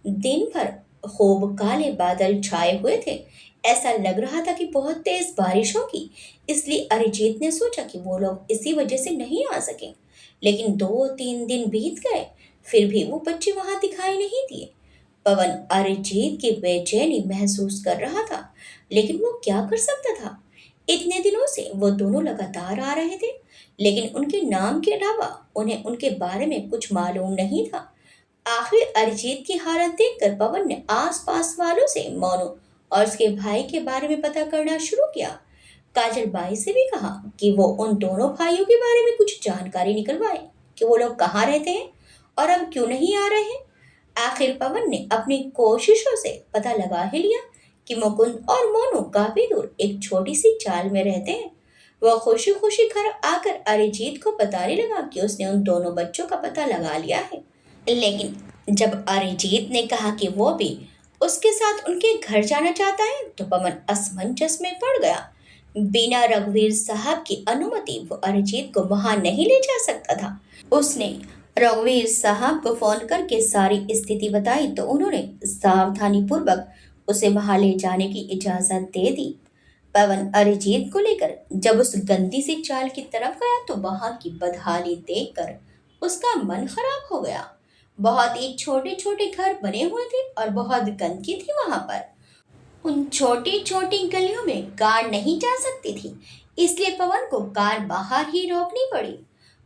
दिन भर खूब काले बादल छाए हुए थे। ऐसा लग रहा था कि बहुत तेज बारिश होगी। इसलिए अरिजीत ने सोचा कि वो लोग इसी वजह से नहीं आ सके। लेकिन 2-3 दिन बीत गए, फिर भी वो बच्चे वहां दिखाई नहीं दिए। पवन अरिजीत की बेचैनी महसूस कर रहा था, लेकिन वो क्या कर सकता था। इतने दिनों से वो दोनों लगातार आ रहे थे, लेकिन उनके नाम के अलावा उन्हें उनके बारे में कुछ मालूम नहीं था। आखिर अरिजीत की हालत देखकर पवन ने आसपास वालों से मोनू और उसके भाई के बारे में पता करना शुरू किया। काजल बाई से भी कहा कि वो उन दोनों भाइयों के बारे में कुछ जानकारी निकलवाए कि वो लोग कहाँ रहते हैं और अब क्यों नहीं आ रहे हैं। आखिर पवन ने अपनी कोशिशों से पता लगा ही लिया कि मुकुंद और मोनू काफी दूर एक छोटी सी चाल में रहते हैं। वह खुशी खुशी घर आकर अरिजीत को बताने लगा कि उसने उन दोनों बच्चों का पता लगा लिया है। लेकिन जब अरिजीत ने कहा कि वो भी उसके साथ उनके घर जाना चाहता है, तो पवन असमंजस में पड़ गया। बिना रघुवीर साहब की अनुमति वो अरिजीत को वहां नहीं ले जा सकता था। उसने रघुवीर साहब को फोन करके सारी स्थिति बताई, तो उन्होंने सावधानी पूर्वक उसे वहां ले जाने की इजाजत दे दी। पवन अरिजीत को लेकर जब उस गंदी सी चाल की तरफ गया, तो वहां की बदहाली देखकर उसका मन खराब हो गया। बहुत ही छोटे छोटे घर बने हुए थे और बहुत गंदगी थी वहां पर। उन छोटी छोटी गलियों में कार नहीं जा सकती थी, इसलिए पवन को कार बाहर ही रोकनी पड़ी।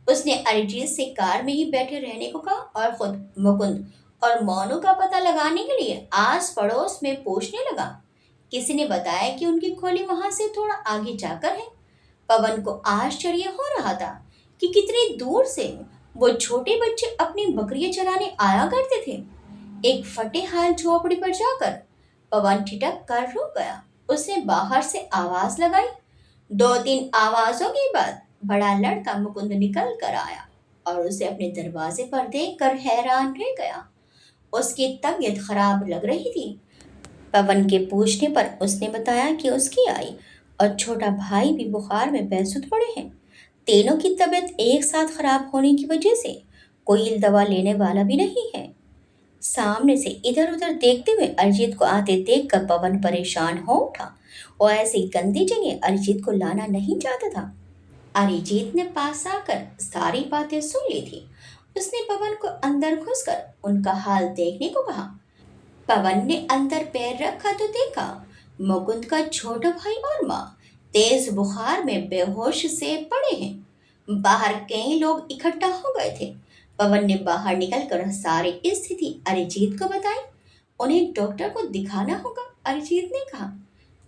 उसने अरिजीत से कार में ही बैठे रहने को कहा और खुद मुकुंद और मोनू का पता लगाने के लिए आस पड़ोस में पूछने लगा। किसी ने बताया कि उनकी खोली वहां से थोड़ा आगे जाकर है। पवन को आश्चर्य हो रहा था कि कितनी दूर से वो छोटे बच्चे अपनी बकरियां चराने आया करते थे। एक फटे हाल झोपड़ी पर जाकर पवन ठिठक कर रुक गया। उसने बाहर से आवाज लगाई। 2-3 आवाजों के बाद बड़ा लड़का मुकुंद निकल कर आया और उसे अपने दरवाजे पर देखकर हैरान रह गया। उसकी तबीयत खराब लग रही थी। पवन के पूछने पर उसने बताया कि उसकी आई और छोटा भाई भी बुखार में बेसुध पड़े हैं। तीनों की तबीयत एक साथ खराब होने की वजह से कोई दवा लेने वाला भी नहीं है। सामने से इधर उधर देखते हुए अरिजीत को आते देखकर पवन परेशान हो उठा और ऐसी गंदी जगह अरिजीत को लाना नहीं चाहता था। अरिजीत ने पास आकर सारी बातें सुन ली थी। उसने पवन को अंदर घुसकर उनका हाल देखने को कहा। पवन ने अंदर पैर रखा तो देखा मुकुंद का छोटा भाई और माँ तेज बुखार में बेहोश से पड़े हैं। बाहर कई लोग इकट्ठा हो गए थे। पवन ने बाहर निकलकर सारी स्थिति अरिजीत को बताई। उन्हें डॉक्टर को दिखाना होगा। अरिजीत ने कहा,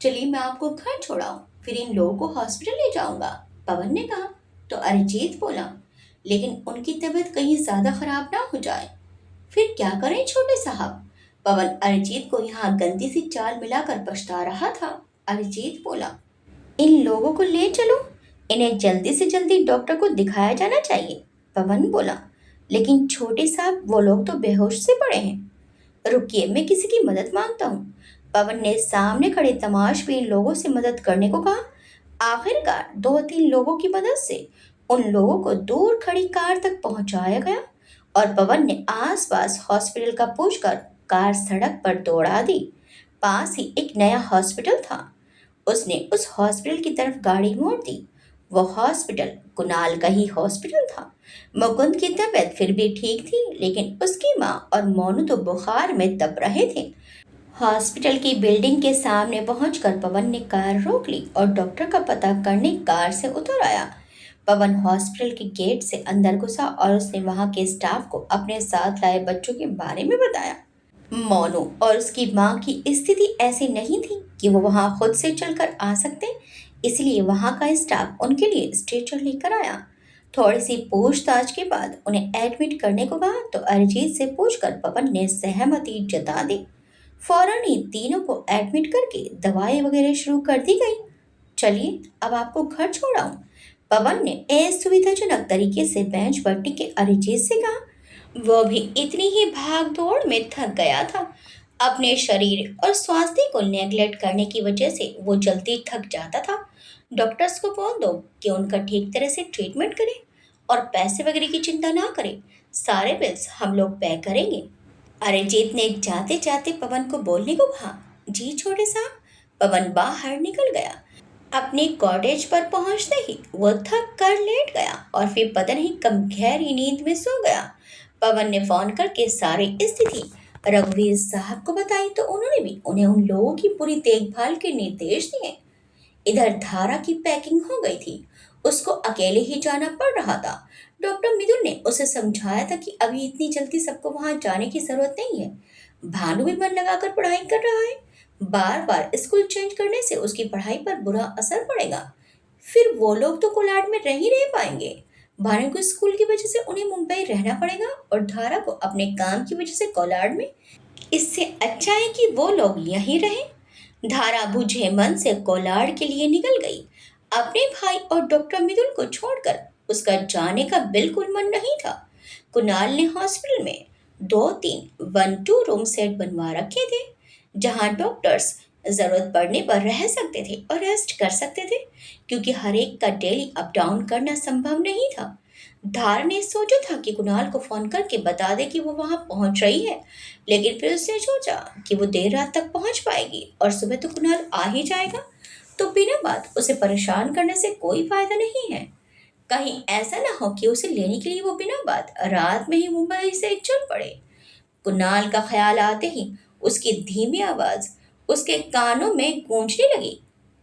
चलिए मैं आपको घर छोड़ाऊं, फिर इन लोगों को हॉस्पिटल ले जाऊंगा। पवन ने कहा तो अरिजीत बोला, लेकिन उनकी तबीयत कहीं ज्यादा खराब ना हो जाए। फिर क्या करें छोटे साहब। पवन अरिजीत को यहाँ गंदी सी चाल मिलाकर पछता रहा था। अरिजीत बोला, इन लोगों को ले चलो, इन्हें जल्दी से जल्दी डॉक्टर को दिखाया जाना चाहिए। पवन बोला, लेकिन छोटे साहब वो लोग तो बेहोश से पड़े हैं। रुकिए, मैं किसी की मदद मांगता हूँ। पवन ने सामने खड़े तमाशबीन लोगों से मदद करने को कहा। आखिरकार 2-3 लोगों की मदद से उन लोगों को दूर खड़ी कार तक पहुंचाया गया। और पवन ने आसपास हॉस्पिटल का पूछकर कार सड़क पर दौड़ा दी। पास ही एक नया हॉस्पिटल था। उसने उस हॉस्पिटल की तरफ गाड़ी मोड़ दी। वो हॉस्पिटल कुणाल का ही हॉस्पिटल था। मुकुंद की तबीयत फिर भी ठीक थी, लेकिन उसकी माँ और मोनू तो बुखार में तप रहे थे। हॉस्पिटल की बिल्डिंग के सामने पहुंचकर पवन ने कार रोक ली और डॉक्टर का पता करने कार से उतर आया। पवन हॉस्पिटल के गेट से अंदर घुसा और उसने वहां के स्टाफ को अपने साथ लाए बच्चों के बारे में बताया। मोनू और उसकी माँ की स्थिति ऐसी नहीं थी कि वो वहां खुद से चलकर आ सकते, इसलिए वहां का स्टाफ उनके लिए स्ट्रेचर लेकर आया। थोड़ी सी पूछताछ के बाद उन्हें एडमिट करने को कहा तो अरिजीत से पूछकर पवन ने सहमति जता दी। फौरन ही तीनों को एडमिट करके दवाई वगैरह शुरू कर दी गई। चलिए अब आपको घर छोड़ाऊं, पवन ने असुविधाजनक तरीके से बेंच पर टिके अरिजीत से कहा। वह भी इतनी ही भाग दौड़ में थक गया था। अपने शरीर और स्वास्थ्य को नेग्लेक्ट करने की वजह से वो जल्दी थक जाता था। डॉक्टर्स को बोल दो कि उनका ठीक तरह से ट्रीटमेंट करें और पैसे वगैरह की चिंता ना करें। सारे बिल्स हम लोग पे करेंगे। अरिजीत ने जाते जाते पवन को बोलने को कहा। जी छोटे साहब। पवन बाहर निकल गया। अपने कॉटेज पर पहुंचते ही वो थक कर लेट गया और फिर पता नहीं कब गहरी नींद में सो गया। पवन ने फोन करके सारी स्थिति रघुवीर साहब को बताई तो उन्होंने भी उन्हें उन लोगों की पूरी देखभाल के निर्देश दिए। इधर धारा की पैकिंग हो गई थी। उसको अकेले ही जाना पड़ रहा था। डॉक्टर मिथुन ने उसे समझाया था कि अभी इतनी जल्दी सबको वहां जाने की जरूरत नहीं है। भानु भी मन लगाकर पढ़ाई कर रहा है। बार बार स्कूल चेंज करने से उसकी पढ़ाई पर बुरा असर पड़ेगा। फिर वो लोग तो कोलाड में रह ही नहीं पाएंगे। भानु को स्कूल की वजह से उन्हें मुंबई रहना पड़ेगा और धारा को अपने काम की वजह से कोलाड में। इससे अच्छा है कि वो लोग यहीं रहें। धारा बुझे मन से कोलाड के लिए निकल गई। अपने भाई और डॉक्टर मिथुन को छोड़कर उसका जाने का बिल्कुल मन नहीं था। कुणाल ने हॉस्पिटल में 2-3 1-2 रूम सेट बनवा रखे थे, जहां डॉक्टर्स जरूरत पड़ने पर रह सकते थे और रेस्ट कर सकते थे, क्योंकि हर एक का डेली अप डाउन करना संभव नहीं था। धार ने सोचा था कि कुणाल को फोन करके बता दे कि वो वहां पहुंच रही है, लेकिन फिर उसने सोचा कि वो देर रात तक पहुंच पाएगी और सुबह तो कुणाल आ ही जाएगा, तो बिना बात उसे परेशान करने से कोई फायदा नहीं है। कहीं ऐसा ना हो कि उसे लेने के लिए वो बिना बात रात में ही मुंबई से चल पड़े। कुणाल का ख्याल आते ही उसकी धीमी आवाज उसके कानों में गूंजने लगी।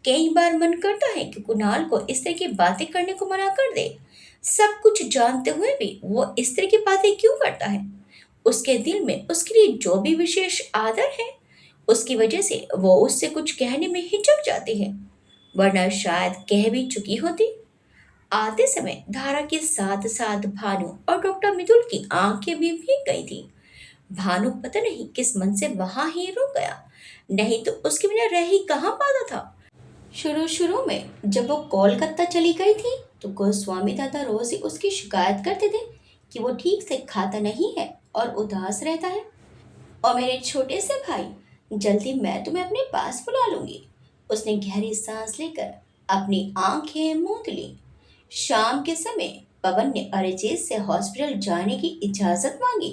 कई बार मन करता है कि कुणाल को इस तरह की बातें करने को मना कर दे। सब कुछ जानते हुए भी वो इस तरह की बातें क्यों करता है? उसके दिल में उसके लिए जो भी विशेष आदर है, उसकी वजह से वो उससे कुछ कहने में हिचक जाती है, वरना शायद कह भी चुकी होती। आते समय धारा के साथ साथ भानु और डॉक्टर मितुल की आंखें भी भीग गई थी। भानु पता नहीं किस मन से वहां ही रुक गया, नहीं तो उसके बिना रह ही कहाँ पाता था। शुरू शुरू में जब वो कोलकाता चली गई थी तो गोस्वामी दादा रोज ही उसकी शिकायत करते थे कि वो ठीक से खाता नहीं है और उदास रहता है। और मेरे छोटे से भाई, जल्दी मैं तुम्हें अपने पास बुला लूंगी। उसने गहरी सांस लेकर अपनी आंखें मूंद ली। शाम के समय पवन ने अरिजीत से हॉस्पिटल जाने की इजाजत मांगी,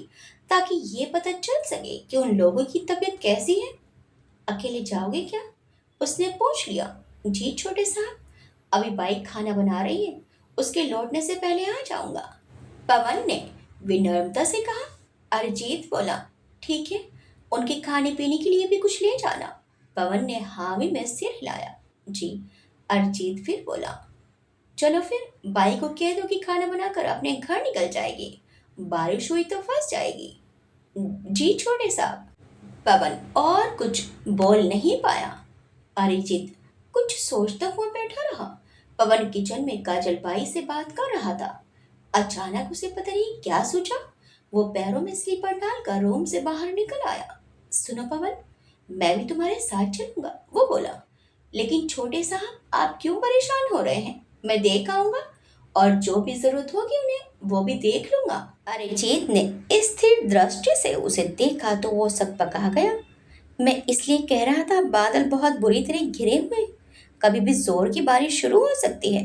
ताकि ये पता चल सके कि उन लोगों की तबीयत कैसी है। अकेले जाओगे क्या? उसने पूछ लिया। जी छोटे साहब, अभी बाइक खाना बना रही है, उसके लौटने से पहले आ जाऊंगा, पवन ने विनम्रता से कहा। अरिजीत बोला, ठीक है, उनके खाने पीने के लिए भी कुछ ले जाना। पवन ने हामी में सिर हिलाया। जी। अरिजीत फिर बोला, चलो फिर बाई को कह दो कि खाना बनाकर अपने घर निकल जाएगी, बारिश हुई तो फंस जाएगी। जी छोटे साहब। पवन और कुछ बोल नहीं पाया। अरिजीत कुछ सोचता हुआ बैठा रहा। पवन किचन में काजल बाई से बात कर रहा था। अचानक उसे पता नहीं क्या सूझा। वो पैरों में स्लीपर डालकर रूम से बाहर निकल आया। सुनो पवन, मैं भी तुम्हारे साथ चलूंगा, वो बोला। लेकिन छोटे साहब, आप क्यों परेशान हो रहे हैं? मैं देख आऊंगा और जो भी जरूरत होगी उन्हें वो भी देख लूंगा। अरिजीत ने स्थिर दृष्टि से उसे देखा तो वो सब पका गया। मैं इसलिए कह रहा था, बादल बहुत बुरी तरह घिरे हुए, कभी भी जोर की बारिश शुरू हो सकती है।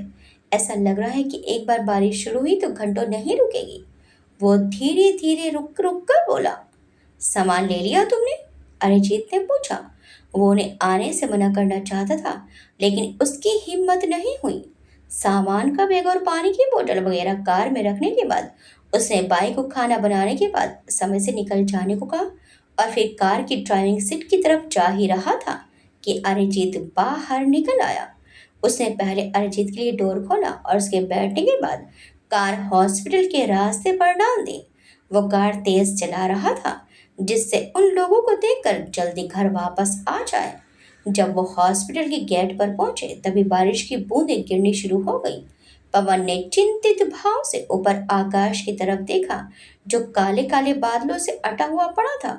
ऐसा लग रहा है कि एक बार बारिश शुरू हुई तो घंटों नहीं रुकेगी। वो धीरे धीरे रुक रुक कर बोला। सामान ले लिया तुमने? अरिजीत ने पूछा। वो उन्हें आने से मना करना चाहता था, लेकिन उसकी हिम्मत नहीं हुई। सामान का बैग और पानी की बोतल वगैरह कार में रखने के बाद उसने बाई को खाना बनाने के बाद समय से निकल जाने को कहा और फिर कार की ड्राइविंग सीट की तरफ जा ही रहा था कि अरिजीत बाहर निकल आया। उसने पहले अरिजीत के लिए डोर खोला और उसके बैठने के बाद कार हॉस्पिटल के रास्ते पर डाल दी। वो कार तेज चला रहा था, जिससे उन लोगों को देखकर जल्दी घर वापस आ जाए। जब वो हॉस्पिटल के गेट पर पहुंचे तभी बारिश की बूंदें गिरनी शुरू हो गई। पवन ने चिंतित भाव से ऊपर आकाश की तरफ देखा, जो काले काले बादलों से अटा हुआ पड़ा था।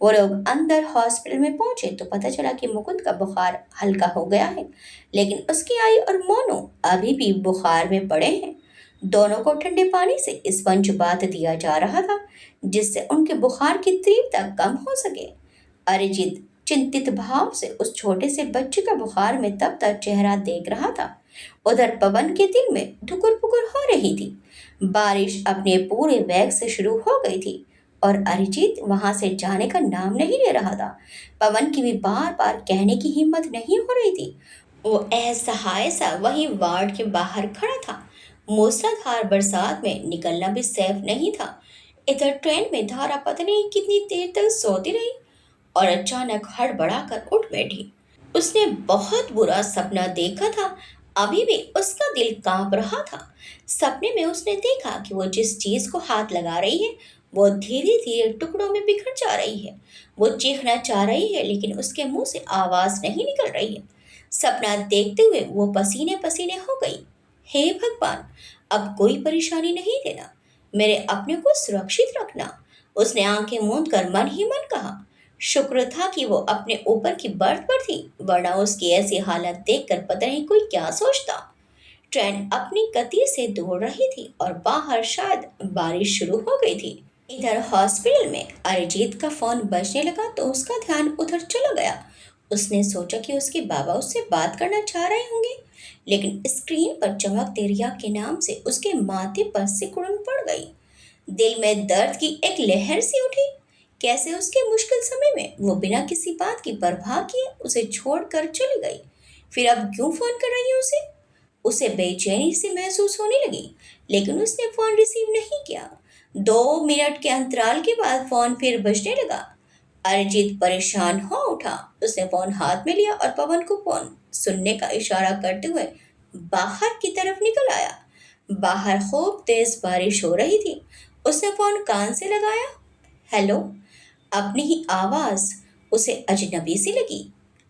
वो लोग अंदर हॉस्पिटल में पहुंचे तो पता चला कि मुकुंद का बुखार हल्का हो गया है, लेकिन उसकी आई और मोनू अभी भी बुखार में पड़े हैं। दोनों को ठंडे पानी से स्पंज बाथ दिया जा रहा था, जिससे उनके बुखार की तीव्रता कम हो सके। अरिजीत चिंतित भाव से उस छोटे से बच्चे का बुखार में तब तक चेहरा देख रहा था। उधर पवन के दिल में धुकुर पुकुर हो रही थी। बारिश अपने पूरे वेग से शुरू हो गई थी और अरिजीत वहां से जाने का नाम नहीं ले रहा था। पवन की भी बार बार कहने की हिम्मत नहीं हो रही थी। वो असहाय सा वहीं वार्ड के बाहर खड़ा था। मूसलाधार बरसात में निकलना भी सेफ नहीं था। इधर ट्रेन में धारा पता नहीं कितनी देर तक सोती रही और अचानक हड़बड़ाकर उठ बैठी। उसने बहुत बुरा सपना देखा था। अभी भी उसका दिल कांप रहा था। सपने में उसने देखा कि वो जिस चीज को हाथ लगा रही है वो धीरे धीरे टुकड़ों में बिखर जा रही है। वो चीखना चाह रही है, लेकिन उसके मुंह से आवाज नहीं निकल रही है। सपना देखते हुए वो पसीने पसीने हो गई। हे भगवान, अब कोई परेशानी नहीं देना, मेरे अपने को सुरक्षित रखना। उसने आंखें मूंद कर मन ही मन कहा। शुक्र था कि वो अपने ऊपर की बर्थ पर थी, वरना उसकी ऐसी हालत देखकर पता नहीं कोई क्या सोचता। ट्रेन अपनी गति से दौड़ रही थी और बाहर शायद बारिश शुरू हो गई थी। इधर हॉस्पिटल में अरिजीत का फोन बजने लगा तो उसका ध्यान उधर चला गया। उसने सोचा कि उसके बाबा उससे बात करना चाह रहे होंगे, लेकिन स्क्रीन पर चमकते रिया के नाम से उसके माथे पर सिकुड़न पड़ गई। दिल में दर्द की एक लहर सी उठी। कैसे उसके मुश्किल समय में वो बिना किसी बात की परवाह किए उसे छोड़कर चली गई। फिर अब क्यों फोन कर रही है उसे बेचैनी सी महसूस होने लगी, लेकिन उसने फोन रिसीव नहीं किया। 2 मिनट के अंतराल के बाद फोन फिर बजने लगा। अरिजीत परेशान हो उठा। उसने फोन हाथ में लिया और पवन को फोन सुनने का इशारा करते हुए बाहर की तरफ निकल आया। बाहर खूब तेज बारिश हो रही थी। उसने फोन कान से लगाया। हेलो। अपनी ही आवाज उसे अजनबी सी लगी।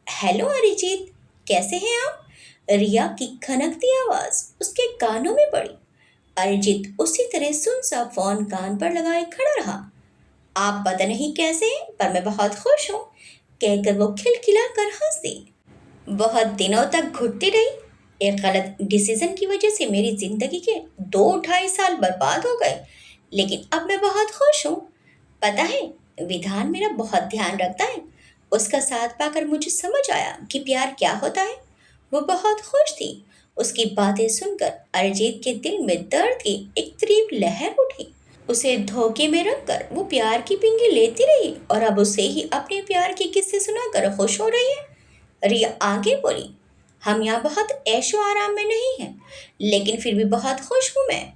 हेलो अरिजीत, कैसे हैं आप? रिया की खनकती आवाज उसके कानों में पड़ी। अरिजीत उसी तरह सुन सा फोन कान पर लगाए खड़ा रहा। आप पता नहीं कैसे हैं, पर मैं बहुत खुश हूँ, कहकर वो खिलखिला कर हंस दी। बहुत दिनों तक घुटती रही। एक गलत डिसीजन की वजह से मेरी जिंदगी के 2 ढाई साल बर्बाद हो गए, लेकिन अब मैं बहुत खुश हूँ। पता है, विधान मेरा बहुत ध्यान रखता है। उसका साथ पाकर मुझे समझ आया कि प्यार क्या होता है। वो बहुत खुश थी। उसकी बातें सुनकर अरिजीत के दिल में दर्द की एक तीव्र लहर उठी। उसे धोखे में रखकर वो प्यार की पिंगी लेती रही और अब उसे ही अपने प्यार के किस्से सुनाकर खुश हो रही है। रिया आगे बोली, हम यहाँ बहुत ऐशो आराम में नहीं हैं, लेकिन फिर भी बहुत खुश हूँ मैं।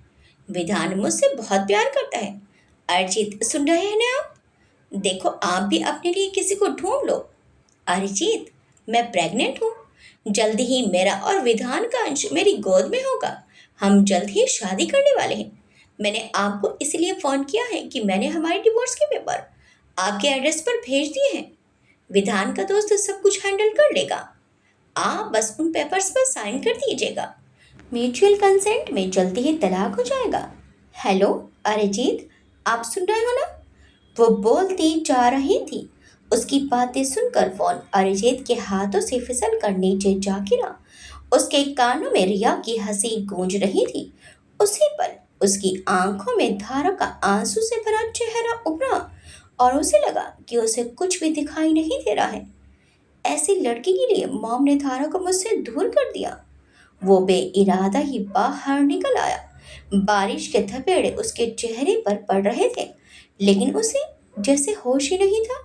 विधान मुझसे बहुत प्यार करता है। अरिजीत, सुन रहे हैं ना आप? देखो, आप भी अपने लिए किसी को ढूंढ लो। अरिजीत, मैं प्रेग्नेंट हूँ। जल्द ही मेरा और विधान का अंश मेरी गोद में होगा। हम जल्द ही शादी करने वाले हैं। मैंने आपको इसलिए फ़ोन किया है कि मैंने हमारे डिवोर्स के पेपर आपके एड्रेस पर भेज दिए हैं। विधान का दोस्त सब कुछ हैंडल कर लेगा। आप बस उन पेपर्स पर साइन कर दीजिएगा। म्यूचुअल कंसेंट में जल्दी ही तलाक हो जाएगा। हेलो अरिजीत, आप सुन रहे हो ना? वो बोलती जा रही थी। उसकी बातें सुनकर फोन अरिजीत के हाथों से फिसल कर नीचे जा गिरा। उसके कानों में रिया की हंसी गूंज रही थी। उसी पल उसकी आंखों में धारा का आंसू से भरा चेहरा उभरा और उसे लगा कि उसे कुछ भी दिखाई नहीं दे रहा है। ऐसी लड़की के लिए मॉम ने धारा को मुझसे दूर कर दिया। वो बेइरादा ही बाहर निकल आया। बारिश के थपेड़े उसके चेहरे पर पड़ रहे थे, लेकिन उसे जैसे होश ही नहीं था।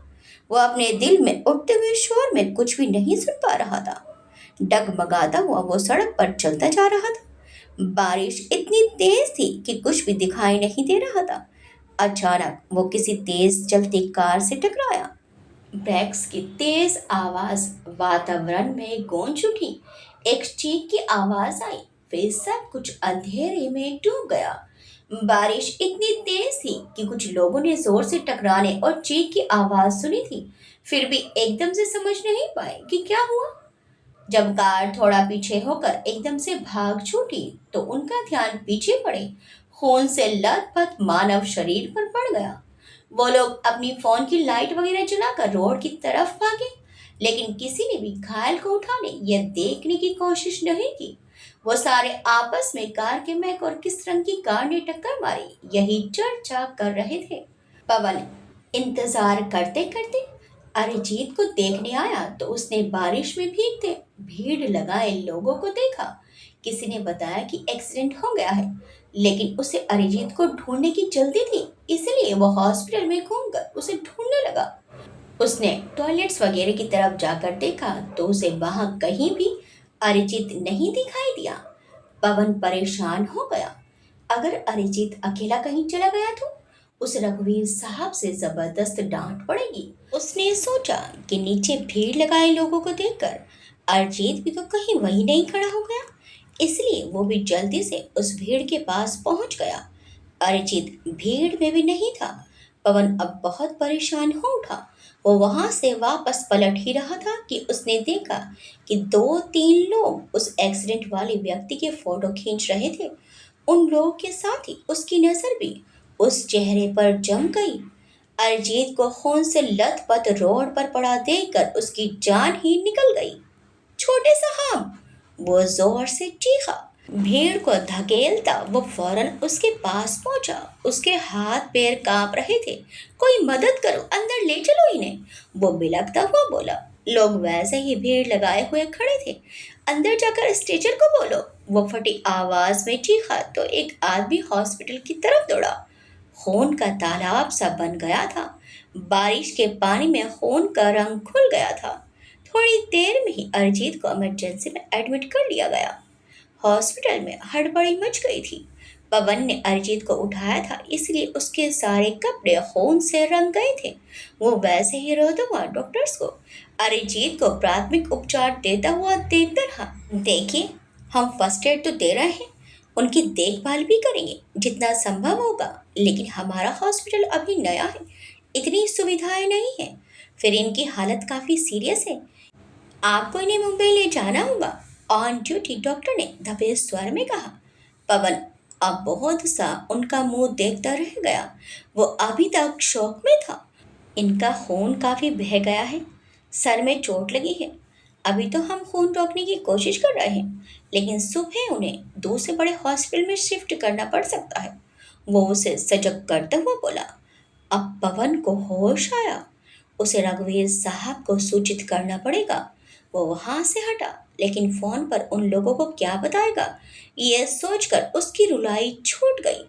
वो अपने दिल में उठते हुए शोर में कुछ भी नहीं सुन पा रहा था। डगमगाता हुआ वो सड़क पर चलता जा रहा था। बारिश इतनी तेज थी कि कुछ भी दिखाई नहीं दे रहा था। अचानक वो किसी तेज चलती कार से टकराया। ब्रेक्स की तेज आवाज वातावरण में गूंज उठी। एक चीख की आवाज आई, फिर सब कुछ अंधेरे में डूब गया। बारिश इतनी तेज थी कि कुछ लोगों ने जोर से टकराने और चीख की आवाज सुनी थी, फिर भी एकदम से समझ नहीं पाए कि क्या हुआ। जब कार थोड़ा पीछे होकर एकदम से भाग छूटी तो उनका ध्यान पीछे पड़े खून से लथपथ मानव शरीर पर पड़ गया। वो लोग अपनी फोन की लाइट वगैरह जलाकर रोड की तरफ भागे, लेकिन किसी ने भी घायल को उठाने या देखने की कोशिश नहीं की। वो सारे आपस में कार के महक और किस रंग की कार ने टक्कर मारी यही चर्चा कर रहे थे। पवन इंतजार करते करते अरिजीत को देखने आया तो उसने बारिश में भीगते भीड़ लगाए लोगों को देखा। किसी ने बताया कि एक्सीडेंट हो गया है, लेकिन उसे अरिजीत को ढूंढने की जल्दी थी, इसलिए वो हॉस्पिटल में घूमकर उसे ढूंढने लगा। उसने टॉयलेट्स वगैरह की तरफ जाकर देखा तो उसे वहां कहीं भी अरिजीत नहीं दिखाई दिया। पवन परेशान हो गया। अगर अरिजीत अकेला कहीं चला गया तो उस रघुवीर साहब से जबरदस्त डांट पड़ेगी। उसने सोचा कि नीचे भीड़ लगाए लोगों को देखकर अरिजीत भी तो कहीं वहीं नहीं खड़ा हो गया, इसलिए वो भी जल्दी से उस भीड़ के पास पहुंच गया। अरिजीत भीड़ में भी नहीं था। पवन अब बहुत परेशान हो उठा। वो वहां से वापस पलट ही रहा था कि उसने देखा कि दो तीन लोग उस एक्सीडेंट वाले व्यक्ति के फोटो खींच रहे थे। उन लोगों के साथ ही उसकी नजर भी उस चेहरे पर जम गई। अरिजीत को खून से लथपथ रोड पर पड़ा देखकर उसकी जान ही निकल गई। छोटे साहब, वो जोर से चीखा। भीड़ को धकेलता वो फौरन उसके पास पहुंचा। उसके हाथ पैर कांप रहे थे। कोई मदद करो, अंदर ले चलो इन्हें, वो बिलखता हुआ बोला। लोग वैसे ही भीड़ लगाए हुए खड़े थे। अंदर जाकर स्ट्रेचर को बोलो, वो फटी आवाज में चीखा तो एक आदमी हॉस्पिटल की तरफ दौड़ा। खून का तालाब सा बन गया था। बारिश के पानी में खून का रंग खुल गया था। थोड़ी देर में ही अरिजीत को इमरजेंसी में एडमिट कर लिया गया। हॉस्पिटल में हड़बड़ी मच गई थी। पवन ने अरिजीत को उठाया था, इसलिए उसके सारे कपड़े खून से रंग गए थे। वो वैसे ही रोता हुआ डॉक्टर्स को अरिजीत को प्राथमिक उपचार देता हुआ देखता रहा। देखिए, हम फर्स्ट एड तो दे रहे हैं, उनकी देखभाल भी करेंगे जितना संभव होगा, लेकिन हमारा हॉस्पिटल अभी नया है, इतनी सुविधाएं नहीं है, फिर इनकी हालत काफ़ी सीरियस है, आपको इन्हें मुंबई ले जाना होगा, ऑन ड्यूटी डॉक्टर ने दबे स्वर में कहा। पवन अब बहुत सा उनका मुंह देखता रह गया। वो अभी तक शौक में था। इनका खून काफी बह गया है, सर में चोट लगी है। अभी तो हम खून रोकने की कोशिश कर रहे हैं, लेकिन सुबह उन्हें दूसरे बड़े हॉस्पिटल में शिफ्ट करना पड़ सकता है, वो उसे सजग करते हुए बोला। अब पवन को होश आया। उसे रघुवीर साहब को सूचित करना पड़ेगा। वो वहां से हटा, लेकिन फोन पर उन लोगों को क्या बताएगा, ये सोचकर उसकी रुलाई छूट गई।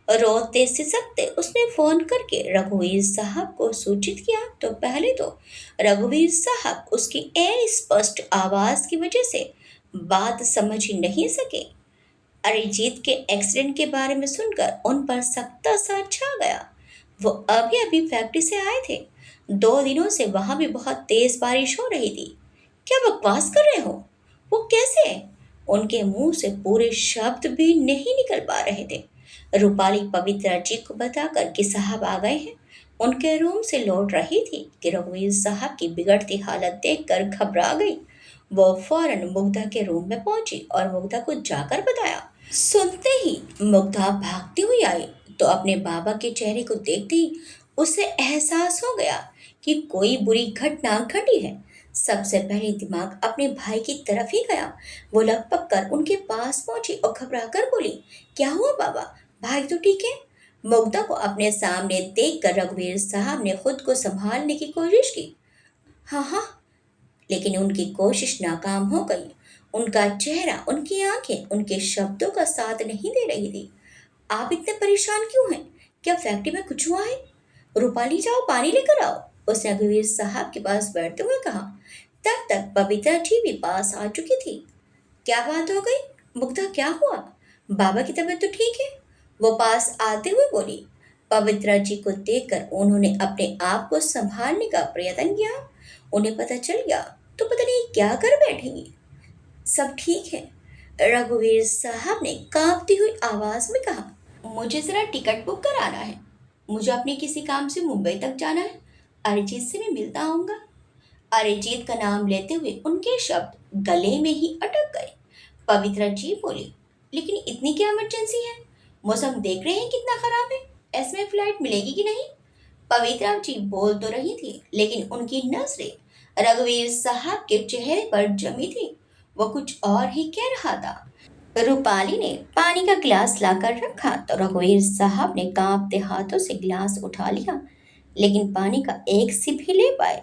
रोते सिसकते उसने फोन करके रघुवीर साहब को सूचित किया तो पहले तो रघुवीर साहब उसकी अस्पष्ट आवाज की वजह से बात समझ ही नहीं सके। अरिजीत के एक्सीडेंट के बारे में सुनकर उन पर सख्ता सा छा गया। वो अभी अभी फैक्ट्री से आए थे। 2 दिनों से वहां भी बहुत तेज बारिश हो रही थी। क्या बकवास कर रहे हो? वो कैसे? उनके मुंह से पूरे शब्द भी नहीं निकल पा रहे थे। रूपाली पवित्र जी को बताकर कि साहब आ गए हैं। उनके रूम से लौट रही थी कि रघुवीर साहब की बिगड़ती हालत देखकर घबरा गई। वो फौरन मुग्धा के रूम में पहुंची और मुग्धा को जाकर बताया। सुनते ही मुग्धा भागती हुई आई तो अपने बाबा के चेहरे को देखते ही उसे एहसास हो गया कि कोई बुरी घटना घटी है। सबसे पहले दिमाग अपने भाई की तरफ ही गया। वो लगभग कर उनके पास पहुंची और घबरा कर बोली, क्या हुआ बाबा, भाई तो ठीक है? मुग्धा को अपने सामने देखकर रघुवीर साहब ने खुद को संभालने की कोशिश की। हाँ हाँ, लेकिन उनकी कोशिश नाकाम हो गई। उनका चेहरा, उनकी आंखें उनके शब्दों का साथ नहीं दे रही थी। आप इतने परेशान क्यों हैं? क्या फैक्ट्री में कुछ हुआ है? रूपाली, जाओ पानी लेकर आओ, उसने रघुवीर साहब के पास बैठते हुए कहा। तब तक पवित्रा जी भी पास आ चुकी थी। क्या बात हो गई? मुग्धा, क्या हुआ? बाबा की तबीयत तो ठीक है, वो पास आते हुए बोली। पवित्रा जी को देखकर उन्होंने अपने आप को संभालने का प्रयत्न किया। उन्हें पता चल गया तो पता नहीं क्या कर बैठेंगी। सब ठीक है, रघुवीर साहब ने कांपती हुई आवाज में कहा। मुझे जरा टिकट बुक कराना है, मुझे अपने किसी काम से मुंबई तक जाना है। अरिजीत से मैं मिलता आऊंगा। अरिजीत का नाम लेते हुए उनके शब्द गले में ही अटक गए। पवित्रा जी बोली, लेकिन इतनी क्या इमरजेंसी है? मौसम देख रहे हैं कितना खराब है, ऐसे में फ्लाइट मिलेगी कि नहीं? पवित्रा जी बोल तो रही थी, लेकिन उनकी नजरें रघुवीर साहब के चेहरे पर जमी थी। वो कुछ और ही कह रहा था। रूपाली ने पानी का गिलास लाकर रखा तो रघुवीर साहब ने कांपते हाथों से गिलास उठा लिया, लेकिन पानी का एक सिप ही ले पाए।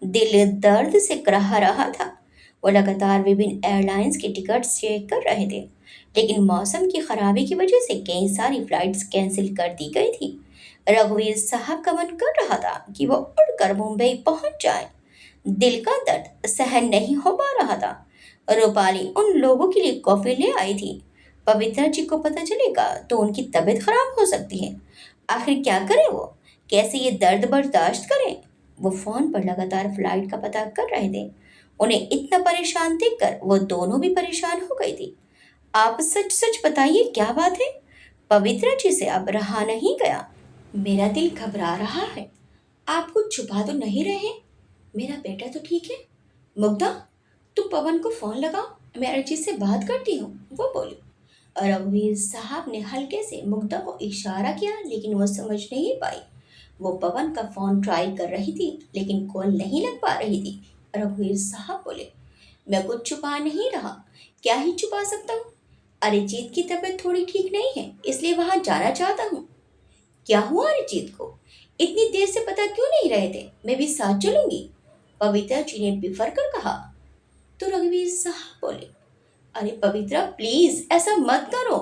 दिल दर्द से कराह रहा था। वो लगातार विभिन्न एयरलाइंस के टिकट्स चेक कर रहे थे, लेकिन मौसम की खराबी की वजह से कई सारी फ्लाइट्स कैंसिल कर दी गई थी। रघुवीर साहब का मन कर रहा था कि वो उड़कर मुंबई पहुंच जाए। दिल का दर्द सहन नहीं हो पा रहा था। रूपाली उन लोगों के लिए कॉफी ले आई थी। पवित्रा जी को पता चलेगा तो उनकी तबीयत खराब हो सकती है। आखिर क्या करें वो? कैसे ये दर्द बर्दाश्त करें? वो फोन पर लगातार फ्लाइट का पता कर रहे थे। उन्हें इतना परेशान देखकर वो दोनों भी परेशान हो गई थी। आप सच सच बताइए, क्या बात है? पवित्रा जी से अब रहा नहीं गया। मेरा दिल घबरा रहा है। आप कुछ छुपा तो नहीं रहे? मेरा बेटा तो ठीक है। मुग्धा, तुम पवन को फोन लगाओ, मैं अरिजीत से बात करती हूँ, वो बोली। रघुवीर साहब ने हल्के से मुग्धा को इशारा किया, लेकिन वो समझ नहीं पाई। वो पवन का फोन ट्राई कर रही थी, लेकिन कॉल नहीं लग पा रही थी। रघुवीर साहब बोले, मैं कुछ छुपा नहीं रहा। क्या ही छुपा सकता हूँ? अरिजीत की तबीयत थोड़ी ठीक नहीं है, इसलिए वहां जाना चाहता हूँ। क्या हुआ अरिजीत को? इतनी देर से पता क्यों नहीं रहे थे? मैं भी साथ चलूंगी, पवित्रा जी ने बिफर कर कहा। तो रघुवीर साहब बोले, अरे पवित्रा, प्लीज ऐसा मत करो।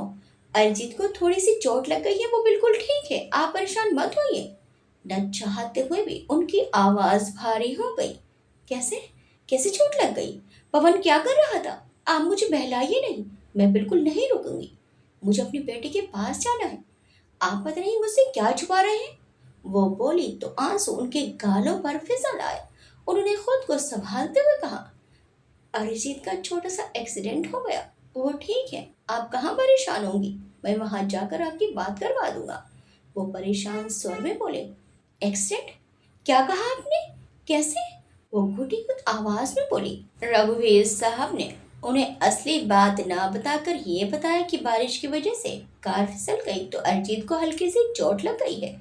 अरिजीत को थोड़ी सी चोट लग गई है, वो बिल्कुल ठीक है, आप परेशान मत होइए। न चाहते हुए भी उनकी आवाज भारी हो गई। कैसे? कैसे चोट लग गई? पवन क्या कर रहा था? आप मुझे बहलाइए नहीं, मैं बिल्कुल नहीं रुकूंगी। मुझे अपनी बेटी के पास जाना है। आप पता नहीं मुझसे क्या छुपा रहे हैं। वो बोली तो आंसू उनके गालों पर फिसल आए। उन्होंने खुद को संभालते हुए कहा, अरिजीत का छोटा सा एक्सीडेंट हो गया, वो ठीक है, आप कहाँ परेशान होंगी, मैं वहां जाकर आपकी बात करवा दूंगा, वो परेशान स्वर में बोले। एक्सीडेंट? क्या कहा आपने? कैसे? वो घुटी हुई आवाज में बोली। रघुवीर साहब ने उन्हें असली बात ना बताकर ये बताया कि बारिश की वजह से कार फिसल गई तो अरिजीत को हल्की सी चोट लग गई है,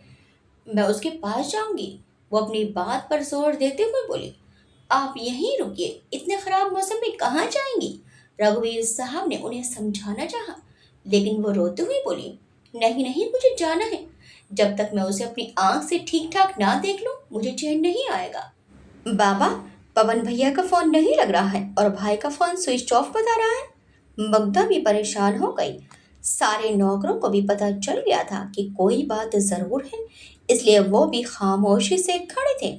मैं उसके पास जाऊंगी, वो अपनी बात पर जोर देते हुए बोली। आप यहीं रुकिए, इतने खराब मौसम में कहाँ जाएंगी? रघुवीर साहब ने उन्हें समझाना चाहा, लेकिन वो रोते हुए बोली, नहीं नहीं, मुझे जाना है। जब तक मैं उसे अपनी आंख से ठीक ठाक ना देख लूं, मुझे चैन नहीं आएगा। बाबा, पवन भैया का फोन नहीं लग रहा है और भाई का फोन स्विच ऑफ बता रहा है। ममता भी परेशान हो गई। सारे नौकरों को भी पता चल गया था कि कोई बात जरूर है, इसलिए वो भी खामोशी से खड़े थे।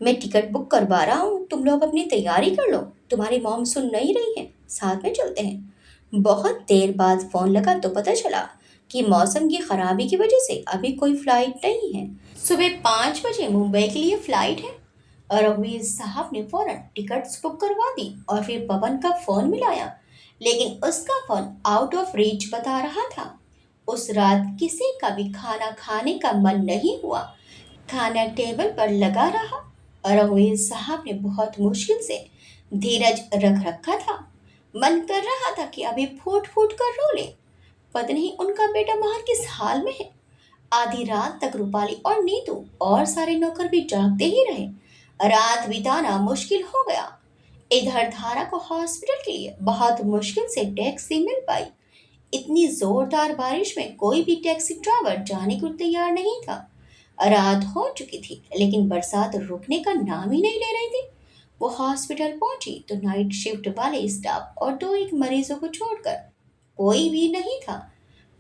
मैं टिकट बुक करवा रहा हूँ, तुम लोग अपनी तैयारी कर लो, तुम्हारी मॉम सुन नहीं रही है, साथ में चलते हैं। बहुत देर बाद फोन लगा तो पता चला कि मौसम की खराबी की वजह से अभी कोई फ्लाइट नहीं है। सुबह 5 बजे मुंबई के लिए फ्लाइट है। रघुवीर साहब ने फौरन टिकट्स बुक करवा दी और फिर पवन का फोन मिलाया, लेकिन उसका फोन आउट ऑफ रीच बता रहा था। उस रात किसी का भी खाना खाने का मन नहीं हुआ। खाना टेबल पर लगा रहा। रघुवीर साहब ने बहुत मुश्किल से धीरज रख रखा था। मन कर रहा था कि अभी फूट फूट कर रो ले। पता नहीं उनका बेटा बाहर किस हाल में है। आधी रात तक रूपाली और नीतू और सारे नौकर भी जागते ही रहे। रात बिताना मुश्किल हो गया। इधर धारा को हॉस्पिटल के लिए बहुत मुश्किल से टैक्सी मिल पाई। इतनी जोरदार बारिश में कोई भी टैक्सी ड्राइवर जाने को तैयार नहीं था। रात हो चुकी थी, लेकिन बरसात रुकने का नाम ही नहीं ले रही थी। वो हॉस्पिटल पहुंची तो नाइट शिफ्ट वाले स्टाफ और दो एक मरीजों को छोड़कर कोई भी नहीं था।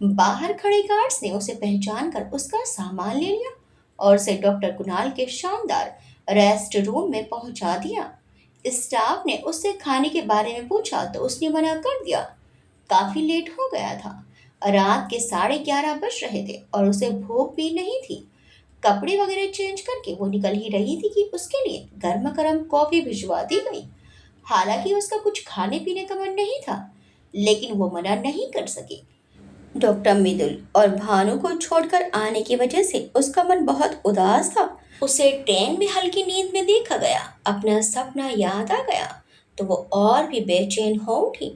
बाहर खड़े गार्ड्स ने उसे पहचान कर उसका सामान ले लिया और उसे डॉक्टर कुणाल के शानदार रेस्ट रूम में पहुंचा दिया। स्टाफ ने उससे खाने के बारे में पूछा तो उसने मना कर दिया। काफी लेट हो गया था। रात के 11:30 बज रहे थे और उसे भूख भी नहीं थी। कपड़े वगैरह चेंज करके वो निकल ही रही थी कि उसके लिए गर्मा गर्म कॉफी भिजवा दी गई। हालांकि उसका कुछ खाने पीने का मन नहीं था, लेकिन वो मना नहीं कर सकी। डॉक्टर मृदुल और भानु को छोड़कर आने की वजह से उसका मन बहुत उदास था। उसे ट्रेन में हल्की नींद में देखा गया, अपना सपना याद आ गया तो वो और भी बेचैन हो उठी।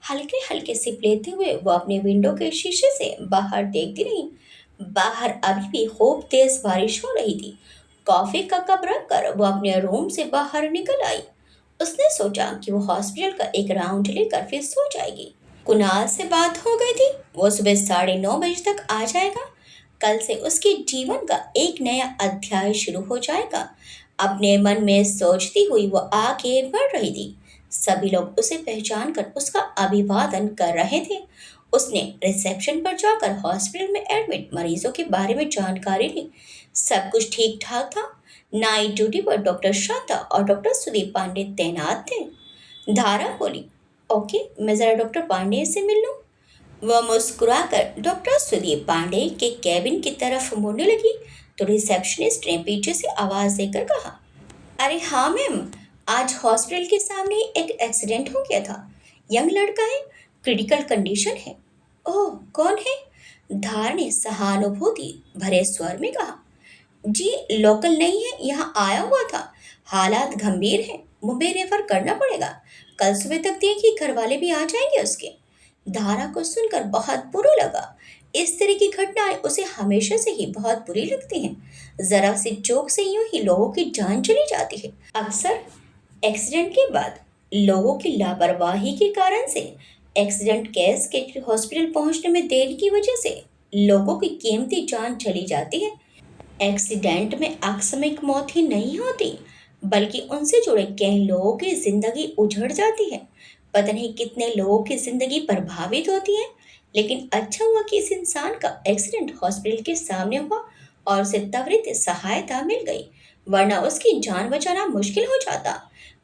हल्के हल्के सिप लेते हुए वो अपने विंडो के शीशे से बाहर देखती रही। बाहर अभी भी खूब तेज बारिश हो रही थी। कॉफी का कप रखकर वो अपने रूम से बाहर निकल आई। उसने सोचा कि वो हॉस्पिटल का एक राउंड लेकर फिर सो जाएगी। कुणाल से बात हो गई थी, वो सुबह 9:30 बजे तक आ जाएगा। कल से उसके जीवन का एक नया अध्याय शुरू हो जाएगा। अपने मन में सोचती हुई वो आगे बढ़ रही थी। सभी लोग उसे पहचान कर उसका अभिवादन कर रहे थे। उसने रिसेप्शन पर जाकर हॉस्पिटल में एडमिट मरीजों के बारे में जानकारी ली। सब कुछ ठीक ठाक था। नाइट ड्यूटी पर डॉक्टर श्रद्धा और डॉक्टर सुदीप पांडे तैनात थे। धारा बोली, ओके, मैं जरा डॉक्टर पांडे से मिल लूं। वह मुस्कुराकर डॉक्टर सुदीप पांडे के कैबिन की तरफ मुड़ने लगी तो रिसेप्शनिस्ट ने पीछे से आवाज देकर कहा, अरे हाँ मैम, आज हॉस्पिटल के सामने एक एक्सीडेंट हो गया था। यंग लड़का है, क्रिटिकल कंडीशन है। ओह, कौन है? धार ने सहानुभूति भरे स्वर में कहा, जी लोकल नहीं है, यहाँ आया हुआ था। हालात गंभीर हैं, मुंबई रेफर करना पड़ेगा। कल सुबह तक देखिए घर वाले भी आ जाएंगे उसके। धारा को सुनकर बहुत बुरा लगा। इस तरह की घटनाएं उसे हमेशा से ही बहुत बुरी लगती हैं। जरा सी चोट से यूं ही लोगों की जान चली जाती है। अक्सर एक्सीडेंट के बाद लोगों की लापरवाही के कारण से एक्सीडेंट केस के हॉस्पिटल पहुंचने में देरी की वजह से लोगों की कीमती जान चली जाती है। एक्सीडेंट में आकस्मिक मौत ही नहीं होती, बल्कि उनसे जुड़े कई लोगों की जिंदगी उजड़ जाती है। पता नहीं कितने लोगों की जिंदगी प्रभावित होती है। लेकिन अच्छा हुआ कि इस इंसान का एक्सीडेंट हॉस्पिटल के सामने हुआ और उसे त्वरित सहायता मिल गई, वरना उसकी जान बचाना मुश्किल हो जाता।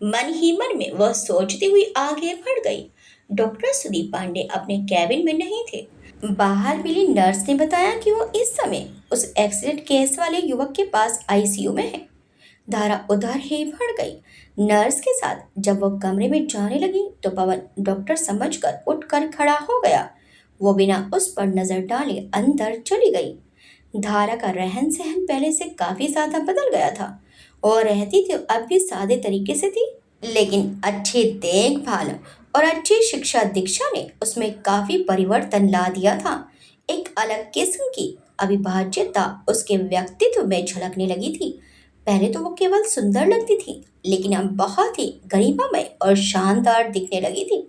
मन ही मन में वह सोचती हुई आगे बढ़ गई। डॉक्टर सुदीप पांडे अपने कैबिन में नहीं थे। बाहर मिली नर्स ने बताया कि वो इस समय उस एक्सीडेंट केस वाले युवक के पास आईसीयू में है। धारा उधर ही बढ़ गई। नर्स के साथ जब वो कमरे में जाने लगी तो पवन डॉक्टर समझकर उठकर खड़ा हो गया। वो बिना उस पर नजर डाले अंदर चली गई। धारा का रहन सहन पहले से काफी ज्यादा बदल गया था और रहती थी अब भी सादे तरीके से थी, लेकिन अच्छी देखभाल और अच्छी शिक्षा दीक्षा ने उसमें काफी परिवर्तन ला दिया था। एक अलग किस्म की अविभाज्यता उसके व्यक्तित्व में झलकने लगी थी। पहले तो वो केवल सुंदर लगती थी, लेकिन अब बहुत ही गरिमामय और शानदार दिखने लगी थी।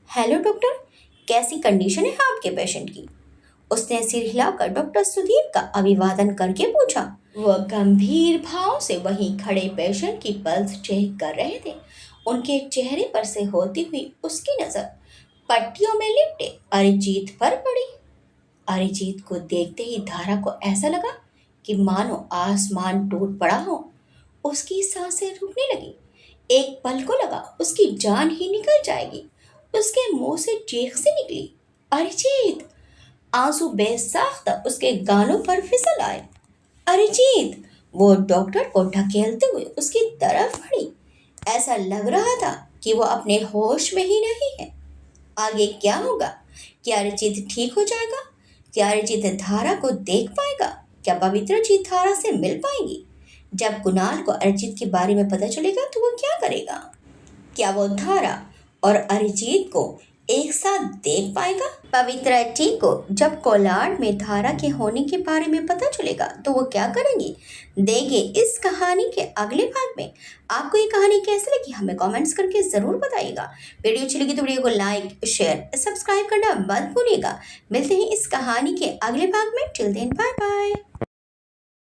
हेलो डॉक्टर, कैसी कंडीशन है आपके पेशेंट की? उसने सिर हिलाकर डॉक्टर सुधीर का अभिवादन करके पूछा। वह गंभीर भाव से वहीं खड़े पेशेंट की पल्स चेक कर रहे थे। उनके चेहरे पर से होती हुई उसकी नजर पट्टियों में लिपटे अरिजीत पर पड़ी। अरिजीत को देखते ही धारा को ऐसा लगा कि मानो आसमान टूट पड़ा हो। उसकी सांसें रुकने लगी। एक पल को लगा उसकी जान ही निकल जाएगी। उसके मुंह से चीख सी निकली, अरिजीत! आंसू बेसाख्ता उसके गालों पर फिसल आए। अरिजीत! वो डॉक्टर को ढकेलते हुए उसकी तरफ बढ़ी। ऐसा लग रहा था कि वो अपने होश में ही नहीं है। आगे क्या होगा? क्या अरिजीत ठीक हो जाएगा? क्या अरिजीत धारा को देख पाएगा? क्या पवित्र जीत धारा से मिल पाएगी? जब कुणाल को अरिजीत के बारे में पता चलेगा तो वो क्या करेगा? क्या वो धारा और अरिजीत को एक साथ देख पाएगा? पवित्रा जी को जब कोलाड में धारा के होने के बारे में पता चलेगा तो वो क्या करेंगी? देखिए इस कहानी के अगले भाग में। आपको ये कहानी कैसी लगी हमें कमेंट्स करके ज़रूर बताइएगा। वीडियो अच्छी लगी तो वीडियो को लाइक शेयर सब्सक्राइब करना मत भूलिएगा। मिलते हैं इस कहानी के अगले भाग में। Till then bye bye.